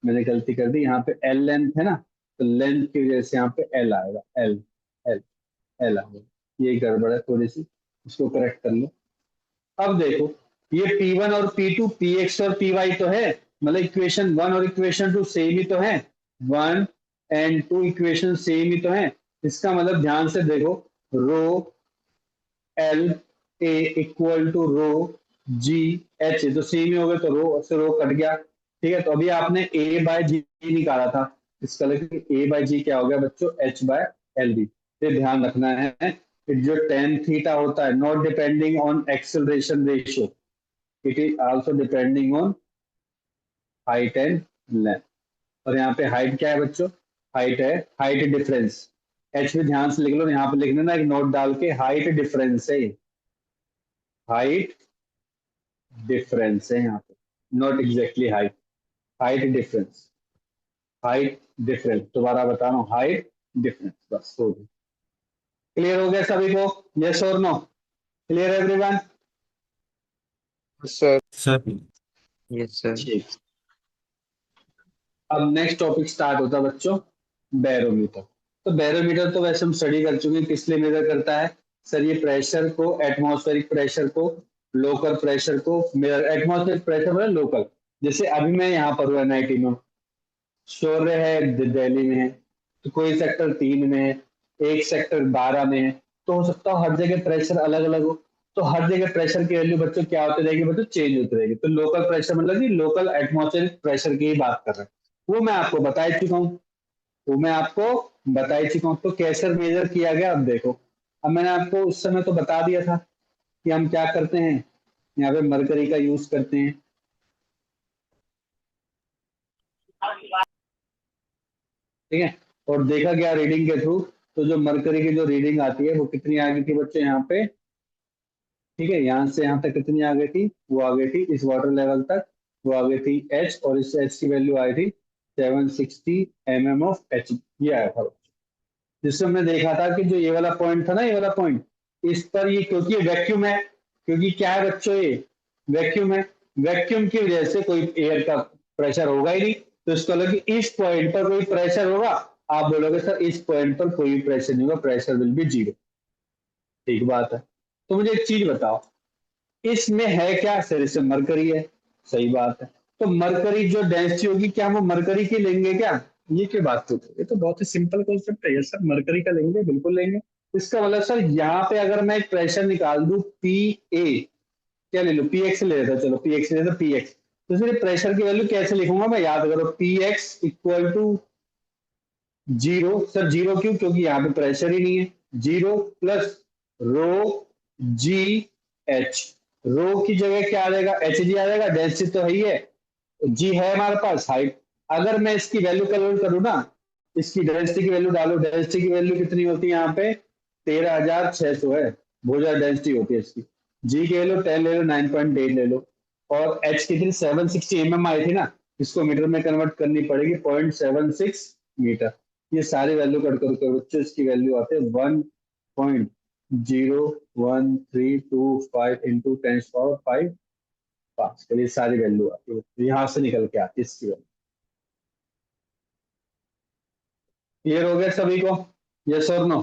मैंने गलती कर दी, यहाँ पे एल लेंथ है ना, तो लेंथ की वजह से यहाँ पे एल आएगा, एल एल एल आएगा, ये गड़बड़ है थोड़ी सी, इसको करेक्ट कर लो। अब देखो ये P1 और P2 Px और Py तो है, मतलब इक्वेशन 1 और इक्वेशन 2 सेम ही तो है, 1 एंड 2 इक्वेशन सेम ही तो है। इसका मतलब ध्यान से देखो, rho l a equal to rho g h, तो सेम ही हो गए, तो रो से रो कट गया, ठीक है। तो अभी आपने ए बाय जी निकाला था, इसका मतलब ए बाय जी क्या हो गया बच्चों, एच बाय एल बी। ये ध्यान रखना है कि जो टेन थीटा होता है, not depending on acceleration ratio, it is also depending on height and length. और यहाँ पे हाइट क्या है बच्चों, हाइट है, हाइट डिफरेंस, एच भी ध्यान से लिख लो, यहाँ पे लिख लेना एक नोट डाल के, हाइट डिफरेंस है, हाइट डिफरेंस है यहाँ पे, not exactly height, height difference, height difference, दोबारा बता रहा हूँ, हाइट डिफरेंस, बस हो गया। क्लियर हो गया सभी को, यस और no, clear everyone? Sir. Sir. Yes, sir. ठीक, अब नेक्स्ट टॉपिक स्टार्ट होता है बच्चों, बैरोमीटर। तो बैरोमीटर तो वैसे हम स्टडी कर चुके हैं, किस लिए मेजर करता है सर, ये प्रेशर को, एटमॉस्फेरिक प्रेशर को, लोकल प्रेशर को, एटमॉस्फेरिक प्रेशर मतलब लोकल, जैसे अभी मैं यहाँ पर हूँ एनआईटी में, शौर्य है दिल्ली में है, तो कोई सेक्टर 3 में है, एक सेक्टर 12 में है, तो हो सकता है हर जगह प्रेशर अलग अलग हो, तो हर जगह प्रेशर की वैल्यू बच्चों क्या होती रहेगी बच्चों, चेंज होती रहेगी। तो लोकल प्रेशर मतलब कि लोकल एटमॉस्फेरिक प्रेशर की ही बात कर रहे हैं, वो मैं आपको बता ही चुका हूँ, तो कैसे मेजर किया गया अब देखो। अब मैंने आपको उस समय तो बता दिया था कि हम क्या करते हैं, यहाँ पे मरकरी का यूज करते हैं, ठीक है। और देखा गया रीडिंग के थ्रू, तो जो मरकरी की जो रीडिंग आती है वो कितनी आ गई थी बच्चे यहाँ पे, ठीक है, यहाँ से यहाँ तक कितनी आ गई थी, वो आ गई थी इस वाटर लेवल तक, वो आ गई थी एच, और इस एच की वैल्यू आई थी 760 mm ऑफ एच, ये आया था। जिससे हमने देखा था कि जो ये वाला पॉइंट था ना, ये वाला पॉइंट, इस पर ये, क्योंकि ये वैक्यूम है, क्योंकि क्या है बच्चों, ये वैक्यूम है, वैक्यूम की वजह से कोई एयर का प्रेशर होगा ही नहीं, तो इसका मतलब कि इस पॉइंट पर कोई प्रेशर होगा, आप बोलोगे सर इस पॉइंट पर कोई प्रेशर नहीं होगा, प्रेशर विल बी जीरो, ठीक बात है। तो मुझे एक चीज बताओ, इसमें है क्या सर, इसमें मरकरी है, सही बात है, तो मरकरी जो डेंसिटी होगी, क्या हम वो मरकरी की लेंगे क्या, ये क्या बात होती है, ये तो बहुत ही सिंपल कॉन्सेप्ट है, ये सर मरकरी का लेंगे, बिल्कुल लेंगे। इसका मतलब सर यहाँ पे अगर मैं एक प्रेशर निकाल दूं पी ए, क्या ले लो, पी एक्स ले लेता, चलो पी एक्स ले लेता, पी एक्स, तो फिर प्रेशर की वैल्यू कैसे लिखूंगा मैं, याद करो, P x equal to zero, sir zero क्यों, क्योंकि यहाँ पे प्रेशर ही नहीं है, zero plus rho g h, rho की जगह क्या आ जाएगा, एच जी आ जाएगा, डेंसिटी तो है ही है, जी है हमारे पास, हाइट, अगर मैं इसकी वैल्यू कैलकुलेट करूँ ना, इसकी डेंसिटी की वैल्यू डालो, डेंसिटी की वैल्यू कितनी होती है यहाँ पे, 13,600 है, बहुत ज्यादा डेंसिटी होती है इसकी, जी की वैल्यू 10 ले लो, 9.8 ले लो, और एच कितनी 760 mm आई थी ना, इसको मीटर में कन्वर्ट करनी पड़ेगी, 0.76 मीटर, ये सारी वैल्यू कट कर बच्चों इसकी वैल्यू आते हैं 1.01325 इंटू 10⁵ पास्कल, ये सारी वैल्यू आती है, यहाँ से निकल के आती है इसकी वैल्यू। क्लियर हो गया सभी को, यस और नो?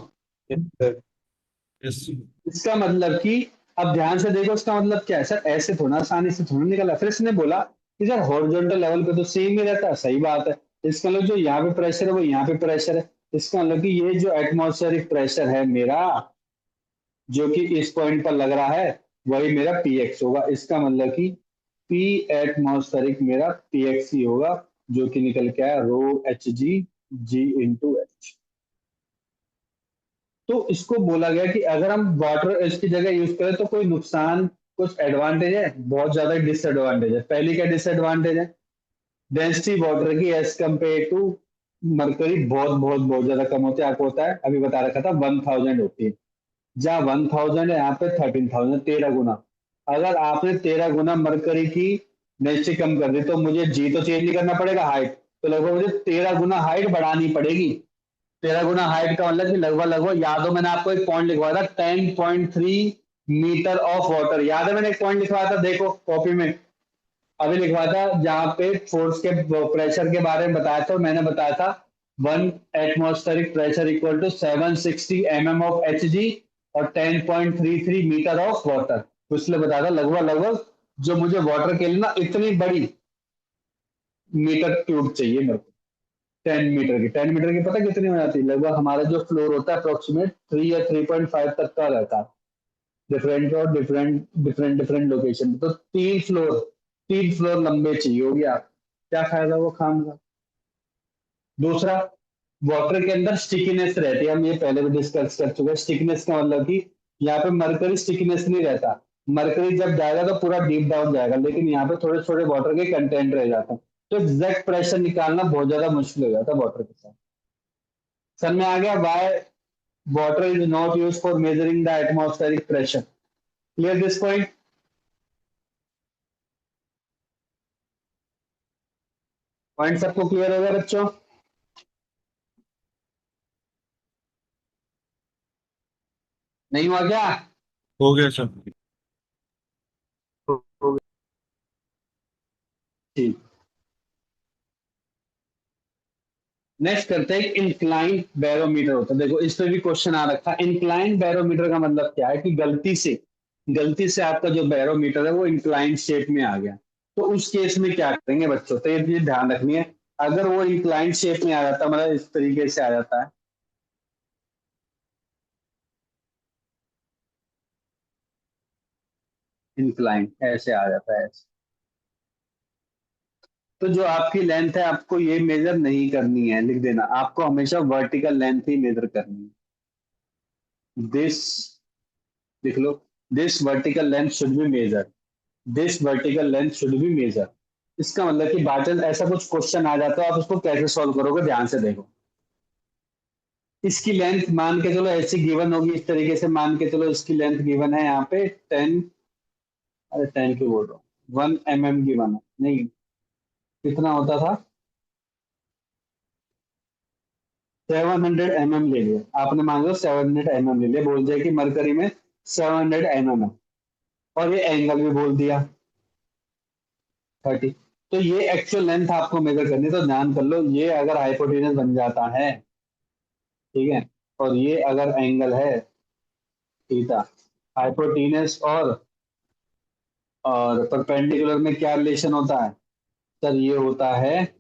यस। इसका मतलब कि अब ध्यान से देखो, इसका मतलब क्या है सर, ऐसे थोड़ा आसानी से थोड़ा निकला, फिर इसने बोला कि सर हॉरिजॉन्टल लेवल पे तो सेम ही रहता है, सही बात है, इसका मतलब जो यहाँ पे प्रेशर है वो यहाँ पे प्रेशर है, इसका मतलब कि ये जो एटमॉस्फेरिक प्रेशर है मेरा, जो कि इस पॉइंट पर लग रहा है, वही मेरा पी एक्स होगा, इसका मतलब कि पी एटमॉस्फेरिक मेरा पी एक्स ही होगा, जो कि निकल के आया रो एच जी, जी इंटू एच। तो इसको बोला गया कि अगर हम वाटर इसकी जगह यूज करें तो कोई नुकसान, कुछ एडवांटेज है, बहुत ज्यादा डिसएडवांटेज है। पहली क्या डिसएडवांटेज है, डेंसिटी वाटर की एज कम्पेयर टू मरकरी बहुत बहुत बहुत ज्यादा कम होती है, आपको होता है, अभी बता रखा था 1000 होती है, जहाँ 1000 है यहाँ पे 13,000, 13 गुना। अगर आपने 13 गुना मरकरी की डेंसिटी कम कर दी तो मुझे जी तो चेंज नहीं करना पड़ेगा, हाइट तो लगभग मुझे 13 गुना हाइट बढ़ानी पड़ेगी। 13 गुना हाइट का मतलब कि लगभग लगभग, याद हो मैंने आपको एक पॉइंट लिखवाया था 10.3 मीटर ऑफ वाटर, याद है मैंने एक पॉइंट लिखवाया था, देखो कॉपी में अभी लिखवाया था, जहां पे फोर्स के प्रेशर के बारे में बताया था, मैंने बताया था 1 atmospheric pressure equal to 760 mm of Hg और 10.33 मीटर ऑफ वाटर। तो इसलिए बताया था लगभग लगभग जो मुझे वाटर के लिए ना इतनी बड़ी मीटर क्यूब चाहिए मेरे को, 10 मीटर की। 10 मीटर की पता कितनी हो जाती है, लगभग हमारा जो फ्लोर होता है अप्रोक्सीमेट 3 या 3.5 तक का रहता है, डिफरेंट और डिफरेंट डिफरेंट डिफरेंट लोकेशन। तो 3 फ्लोर लंबे चाहिए होगी आप, क्या फायदा वो काम का। दूसरा, वाटर के अंदर स्टिकीनेस रहती है, हम ये पहले भी डिस्कस कर चुके हैं। स्टिकीनेस का मतलब कि यहाँ पे मरकरी स्टिकीनेस नहीं रहता, मरकरी जब जाएगा तो पूरा डीप डाउन जाएगा, लेकिन यहाँ पे थोड़े थोड़े वाटर के कंटेंट रह जाते हैं, तो एग्जैक्ट प्रेशर निकालना बहुत ज्यादा मुश्किल हो जाता है वाटर के साथ। समझ में आ गया Y water is not use for measuring the atmospheric pressure. Clear this point? Point सबको क्लियर हो गया बच्चों? नहीं हुआ क्या? हो गया सर। ठीक, नेक्स्ट करते हैं इंक्लाइन बैरोमीटर होता है। देखो इस पे भी क्वेश्चन आ रखा है। इंक्लाइन बैरोमीटर का मतलब क्या है कि गलती से आपका जो बैरोमीटर है वो इंक्लाइन शेप में आ गया, तो उस केस में क्या करेंगे बच्चों, तो ये चीज ध्यान रखनी है। अगर वो इंक्लाइन शेप में आ जाता, मतलब इस तरीके से आ जाता है, इंक्लाइन ऐसे आ जाता है ऐसे, तो जो आपकी लेंथ है आपको ये मेजर नहीं करनी है, लिख देना, आपको हमेशा वर्टिकल लेंथ ही मेजर करनी है। दिस, लिख लो, this vertical length should be measure, this vertical length should be measure. इसका मतलब कि बाई चांस ऐसा कुछ क्वेश्चन आ जाता है, आप उसको कैसे सॉल्व करोगे, ध्यान से देखो। इसकी लेंथ मान के चलो ऐसी गिवन होगी, इस तरीके से मान के चलो इसकी लेंथ गिवन है यहाँ पे 10, अरे 10 क्यों बोल रहा हूँ, 1 mm गिवन है, नहीं कितना होता था, 700 mm ले लिया आपने, मान लो 700 mm ले लिया, बोल दिया कि मरकरी में 700 mm है, और ये एंगल भी बोल दिया 30। तो ये एक्चुअल लेंथ आपको मेजर करनी है, तो ध्यान कर लो, ये अगर हाइपोटेनस बन जाता है, ठीक है, और ये अगर एंगल है थीटा, हाइपोटेनस और परपेंडिकुलर में क्या रिलेशन होता है सर, ये होता है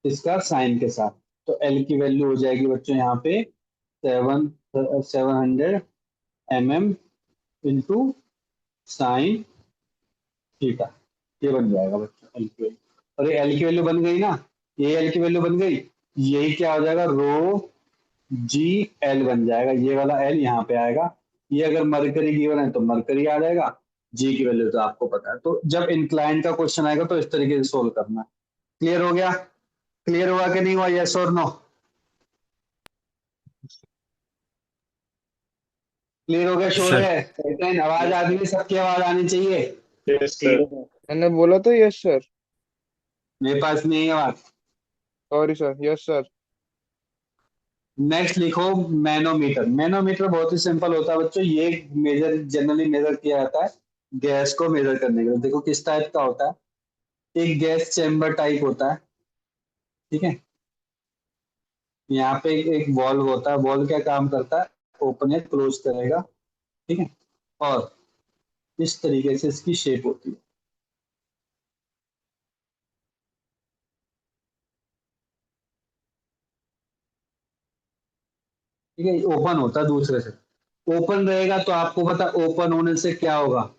इसका साइन के साथ। तो एल की वैल्यू हो जाएगी बच्चों यहाँ पे 700 mm इंटू साइन थीटा, ये बन जाएगा बच्चों एल की वैल्यू। और ये एल की वैल्यू बन गई ना, ये एल की वैल्यू बन गई, यही क्या हो जाएगा, रो जी एल बन जाएगा, ये वाला एल यहाँ पे आएगा। ये अगर मरकरी गिवन है तो मरकरी आ जाएगा, जी की वैल्यू तो आपको पता है। तो जब इंक्लाइन का क्वेश्चन आएगा तो इस तरीके से सोल्व करना है। क्लियर हो गया? क्लियर हुआ कि नहीं हुआ, यस और नो? क्लियर हो गया, यस श्योर सर। है? सेकंड आवाज आ रही है, सबकी आवाज आनी चाहिए। Yes sir. मैंने बोला तो यस सर। मेरे पास नहीं है आवाज। Sorry sir, yes sir. Next लिखो मैनोमीटर। मैनोमीटर बहुत ही सिंपल होता है बच्चों, ये मेजर जनरली मेजर किया जाता है गैस को मेजर करने के लिए। देखो किस टाइप का होता है, एक गैस चैम्बर टाइप होता है, ठीक है, यहाँ पे एक वॉल्व होता है, वॉल्व क्या काम करता है, ओपन या क्लोज करेगा, ठीक है, और इस तरीके से इसकी शेप होती है, ठीक है, ओपन होता है दूसरे से। ओपन रहेगा तो आपको पता, ओपन होने से क्या होगा,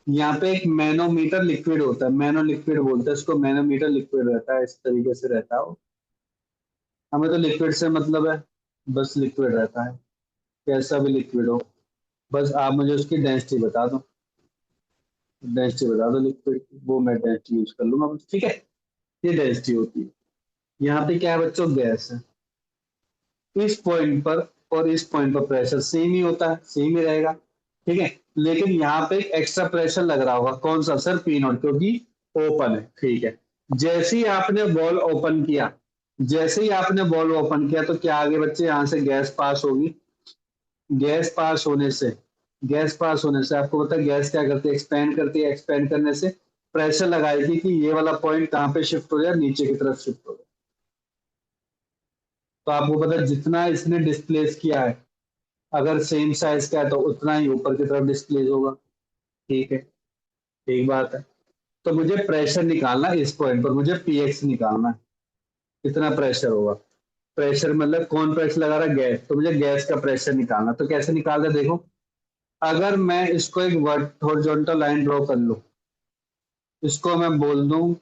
यहाँ पे एक मैनोमीटर लिक्विड होता है, मैनो लिक्विड बोलते हैं इसको, मैनोमीटर लिक्विड रहता है, इस तरीके से रहता है वो। हमें तो लिक्विड से मतलब है, बस लिक्विड रहता है, कैसा भी लिक्विड हो, बस आप मुझे उसकी डेंसिटी बता दो, डेंसिटी बता दो लिक्विड की, वो मैं डेंसिटी यूज कर लूंगा बस, ठीक है। ये डेंसिटी होती है। यहाँ पे क्या है बच्चों, गैस है, इस पॉइंट पर और इस पॉइंट पर प्रेशर सेम ही होता है, सेम ही रहेगा, ठीक है। लेकिन यहाँ पे एक एक्स्ट्रा प्रेशर लग रहा होगा, कौन सा सर? पी नॉट, क्योंकि ओपन है, ठीक है। जैसे ही आपने बॉल ओपन किया, जैसे ही आपने बॉल ओपन किया तो क्या आगे बच्चे यहाँ से गैस पास होगी। गैस पास होने से, गैस पास होने से आपको पता है गैस क्या करती है? एक्सपेंड करती है। एक्सपेंड करने से प्रेशर लगाएगी कि ये वाला पॉइंट कहाँ पे शिफ्ट हो जाए, नीचे की तरफ शिफ्ट हो जाए। तो आपको पता है जितना इसने डिस्प्लेस किया है, अगर सेम साइज का है तो उतना ही ऊपर की तरफ डिस्प्लेस होगा, ठीक है। एक बात है। तो मुझे प्रेशर निकालना है, इस पॉइंट पर मुझे पीएक्स निकालना है, कितना प्रेशर होगा। प्रेशर मतलब कौन प्रेशर लगा रहा है? गैस। तो मुझे गैस का प्रेशर निकालना, तो कैसे निकालना है देखो। अगर मैं इसको एक हॉरिजॉन्टल लाइन ड्रॉ कर लूं, इसको मैं बोल दूं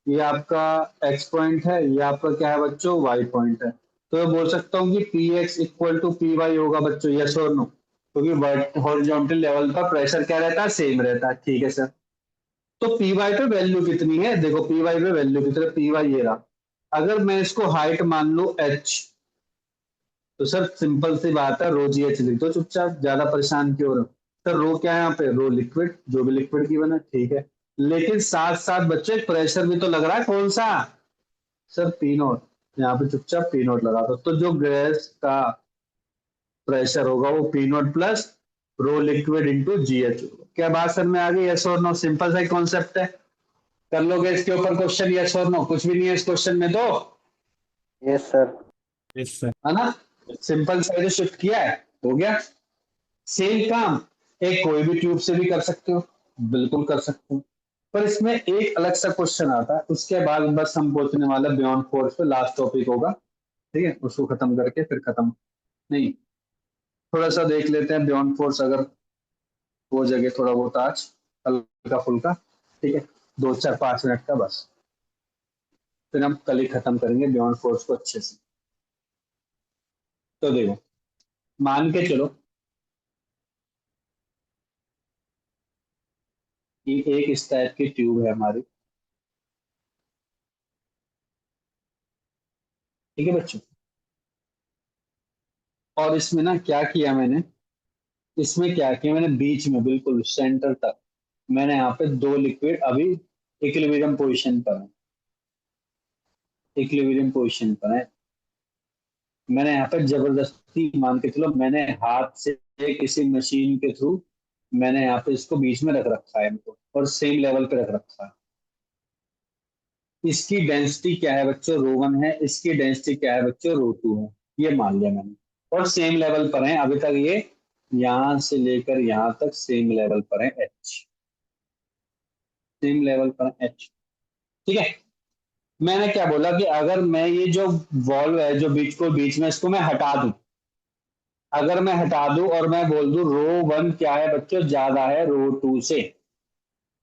ये आपका एक्स पॉइंट है, ये आपका क्या है बच्चों? वाई पॉइंट है। तो मैं बोल सकता हूँ कि p x equal to p y होगा बच्चों, यस और नो? क्योंकि हॉरिजॉन्टल लेवल पर प्रेशर क्या रहता है? सेम रहता है, ठीक है सर। तो पी वाई पे वैल्यू कितनी है? देखो पी वाई पे वैल्यू कितनी है, पी वाई ये रहा। अगर मैं इसको हाइट मान लू एच, तो सर सिंपल सी बात है, रो जी एच लिख दो चुपचाप, ज्यादा परेशान क्यों हो रहे हो? सर रो क्या है यहाँ पे? रो लिक्विड, जो भी लिक्विड की बना, ठीक है। लेकिन साथ साथ बच्चे प्रेशर भी तो लग रहा है, कौन सा? Sir P naught. यहाँ पे चुपचाप पी नॉट लगा दो, तो जो गैस का प्रेशर होगा वो P not plus row liquid into ji H होगा। क्या बात सर में आ गई? यस और नो? सिंपल सा कॉन्सेप्ट है। कर लोगे इसके ऊपर क्वेश्चन, यस और नो? कुछ भी नहीं है इस क्वेश्चन में तो, यस सर। Yes sir. है ना? सिंपल सा जो शिफ्ट किया है, हो गया। सेम काम एक कोई भी ट्यूब से भी कर सकते हो, बिल्कुल कर सकते हो। पर इसमें एक अलग सा क्वेश्चन आता है, उसके बाद बस हम पहुंचने वाला बियॉन्ड फोर्स पे, लास्ट टॉपिक होगा, ठीक है। उसको खत्म करके फिर खत्म नहीं, थोड़ा सा देख लेते हैं बियॉन्ड फोर्स, अगर हो जगह थोड़ा बहुत आज हल्का फुल्का, ठीक है। 2 4 5 मिनट का बस, फिर हम कल ही खत्म करेंगे बियॉन्ड फोर्स को अच्छे से। तो देखो, मान के चलो कि एक इस टाइप की ट्यूब है हमारी, ठीक है बच्चों। और इसमें ना क्या किया मैंने, इसमें क्या किया मैंने, बीच में बिल्कुल सेंटर तक मैंने यहाँ पे 2 लिक्विड अभी इक्विलिब्रियम पोजीशन पर है, इक्विलिब्रियम पोजीशन पर है। मैंने यहाँ पे जबरदस्ती मान के चलो, मैंने हाथ से किसी मशीन के थ्रू मैंने यहाँ पे इसको बीच में रख रखा है इनको, और सेम लेवल पे रख रखा है। इसकी डेंसिटी क्या है बच्चों? रो 1 है। इसकी डेंसिटी क्या है बच्चों? रो 2 है। ये मान लिया मैंने, और सेम लेवल पर है अभी तक ये, यहां से लेकर यहां तक सेम लेवल पर है एच, सेम लेवल पर है एच, ठीक है। मैंने क्या बोला कि अगर मैं ये जो वॉल्व है जो बीच को बीच में, इसको मैं हटा दूं, अगर मैं हटा दूं और मैं बोल दूं रो 1 क्या है बच्चों? ज्यादा है रो 2 से।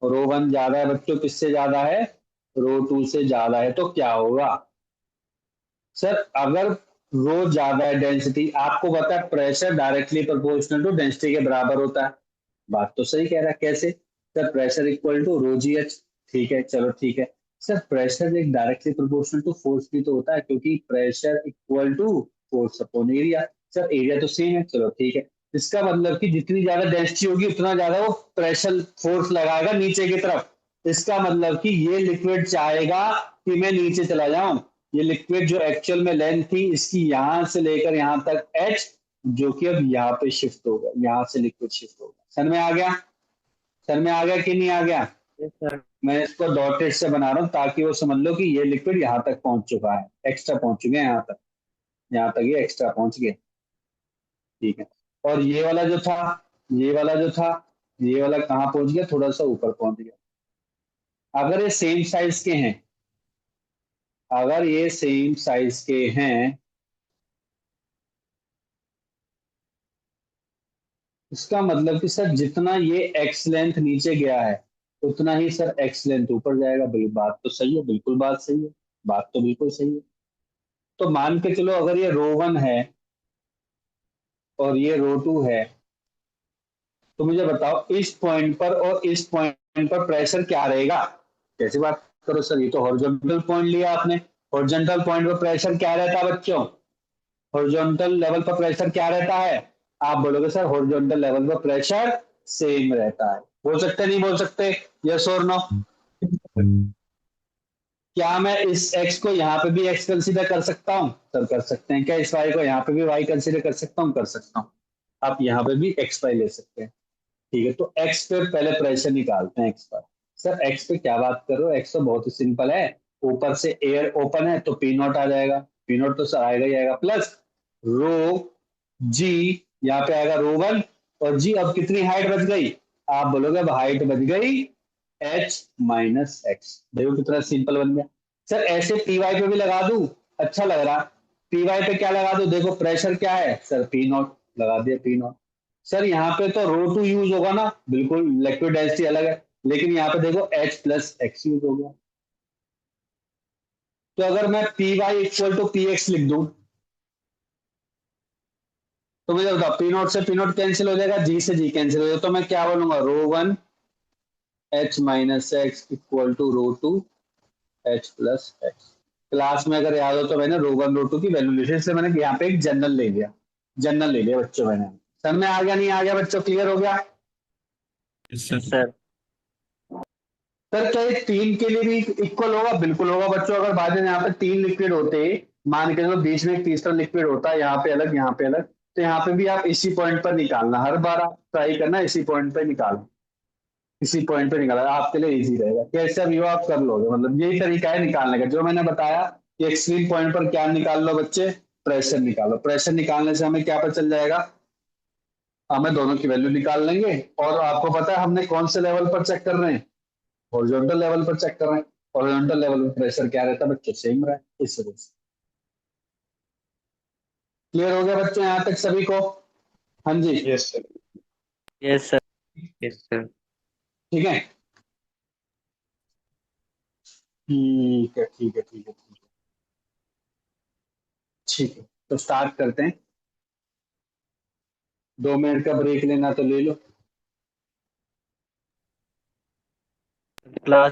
रो 1 ज्यादा है बच्चों, किससे ज्यादा है? रो 2 से ज्यादा है। तो क्या होगा सर? अगर रो ज्यादा है, डेंसिटी आपको पता है pressure directly proportional to density के बराबर होता है। बात तो सही कह रहा है, कैसे? Sir pressure equal to rho g h, ठीक है, चलो ठीक है। सर प्रेशर एक डायरेक्टली प्रोपोर्शनल टू फोर्स भी तो होता है, क्योंकि pressure equal to force upon area. Sir area तो सेम है, चलो ठीक है। इसका मतलब कि जितनी ज्यादा डेंसिटी होगी उतना ज्यादा वो प्रेशर फोर्स लगाएगा नीचे की तरफ। इसका मतलब कि ये लिक्विड चाहेगा कि मैं नीचे चला जाऊं। ये लिक्विड जो एक्चुअल में लेंथ थी इसकी, यहां से लेकर यहां तक एच, जो कि अब यहाँ पे शिफ्ट होगा, यहां से लिक्विड शिफ्ट होगा। समझ में आ गया? समझ में आ गया कि नहीं आ गया? Yes sir. मैं इसको डॉटेड से बना रहा हूँ ताकि वो समझ लो कि ये लिक्विड यहाँ तक पहुंच चुका है, एक्स्ट्रा पहुंच चुके हैं यहाँ तक, यहाँ तक ये एक्स्ट्रा पहुंच गए, ठीक है। और ये वाला जो था, ये वाला जो था, ये वाला कहाँ पहुंच गया? थोड़ा सा ऊपर पहुंच गया। अगर ये सेम साइज के हैं, अगर ये सेम साइज के हैं, इसका मतलब कि सर जितना ये एक्स लेंथ नीचे गया है उतना ही सर एक्स लेंथ ऊपर जाएगा। बिल्कुल बात तो सही है, बिल्कुल बात सही है, बात तो बिल्कुल सही है। तो मान के चलो अगर ये रो 1 है और ये रो 2 है, तो मुझे बताओ इस पॉइंट पर और इस पॉइंट पर प्रेशर क्या रहेगा? कैसी बात करो सर, ये तो हॉरिजॉन्टल पॉइंट लिया आपने। हॉरिजॉन्टल पॉइंट पर प्रेशर क्या रहता है बच्चों? हॉरिजॉन्टल लेवल पर प्रेशर क्या रहता है? आप बोलोगे सर हॉरिजॉन्टल लेवल पर प्रेशर सेम रहता है। बोल सकते नहीं बोल सकते? यस और नो? क्या मैं इस x को यहाँ पे भी x कंसीडर कर सकता हूँ? सर कर सकते हैं। क्या इस y को यहाँ पे भी y कंसीडर कर सकता हूँ? कर सकता हूँ। आप यहाँ पे भी x y ले सकते हैं। ठीक है, तो x पे पहले प्रेशर निकालते हैं। x पर सर x पे क्या बात कर रहे हो? x तो बहुत ही सिंपल है, ऊपर से एयर ओपन है तो पी नॉट आ जाएगा। पी नॉट तो सर आएगा ही आएगा, प्लस रो जी, यहाँ पे आएगा रो वन और जी। अब कितनी हाइट बच गई? आप बोलोगे अब हाइट बच गई h माइनस एक्स। देखो कितना सिंपल बन गया। सर ऐसे पी वाई पे भी लगा दूं, अच्छा लग रहा। पी वाई पे क्या लगा दूं? देखो प्रेशर क्या है सर, पी नॉट लगा दिया, पी नॉट। सर यहाँ पे तो रो टू यूज होगा ना, बिल्कुल लिक्विड डेंसिटी अलग है, लेकिन यहाँ पे देखो h प्लस एक्स यूज हो गया। तो अगर मैं p y equal to p x लिख दूं तो मुझे बताओ, पी नॉट से पी नॉट कैंसिल हो जाएगा, जी से जी कैंसिल हो जाएगा, तो मैं क्या बोलूंगा? Rho one h minus x equal to rho two h plus x. Class में अगर याद हो तो मैंने रो वन रो टू की वैल्यू ली थी, इसलिए मैंने यहाँ पे एक जनरल ले लिया। जनरल ले लिया बच्चों मैंने। सर में आ गया नहीं आ गया बच्चों? क्लियर हो गया? सर सर क्या ये तीन के लिए भी इक्वल होगा? बिल्कुल होगा बच्चों। अगर बाद में यहाँ पे तीन लिक्विड होते, मान के चलो बीच में एक तीसरा लिक्विड होता, यहाँ पे अलग यहाँ पे अलग, तो यहाँ पे भी आप इसी पॉइंट पर निकालना, हर बार आप ट्राई करना इसी पॉइंट पर निकालना, इसी पॉइंट पे निकालना, आपके लिए इजी रहेगा। कैसे भी हो आप कर लोगे, मतलब यही तरीका है निकालने का जो मैंने बताया कि एक्सट्रीम पॉइंट पर क्या निकाल लो बच्चे? प्रेशर निकालो। प्रेशर निकालने से हमें क्या पता चल जाएगा? हमें दोनों की वैल्यू निकाल लेंगे। और आपको पता है हमने कौन से लेवल पर चेक कर रहे हैं? हॉरिजॉन्टल लेवल पर चेक कर रहे हैं। हॉरिजॉन्टल लेवल पर प्रेशर क्या रहता है बच्चों? सेम रहा है, इस वजह से। क्लियर हो गया बच्चों यहाँ तक सभी को? हाँ जी, yes sir. Yes sir. Yes sir. ठीक है, ठीक है, ठीक है, ठीक है, ठीक है, ठीक है। तो स्टार्ट करते हैं। 2 मिनट का ब्रेक लेना तो ले लो। क्लास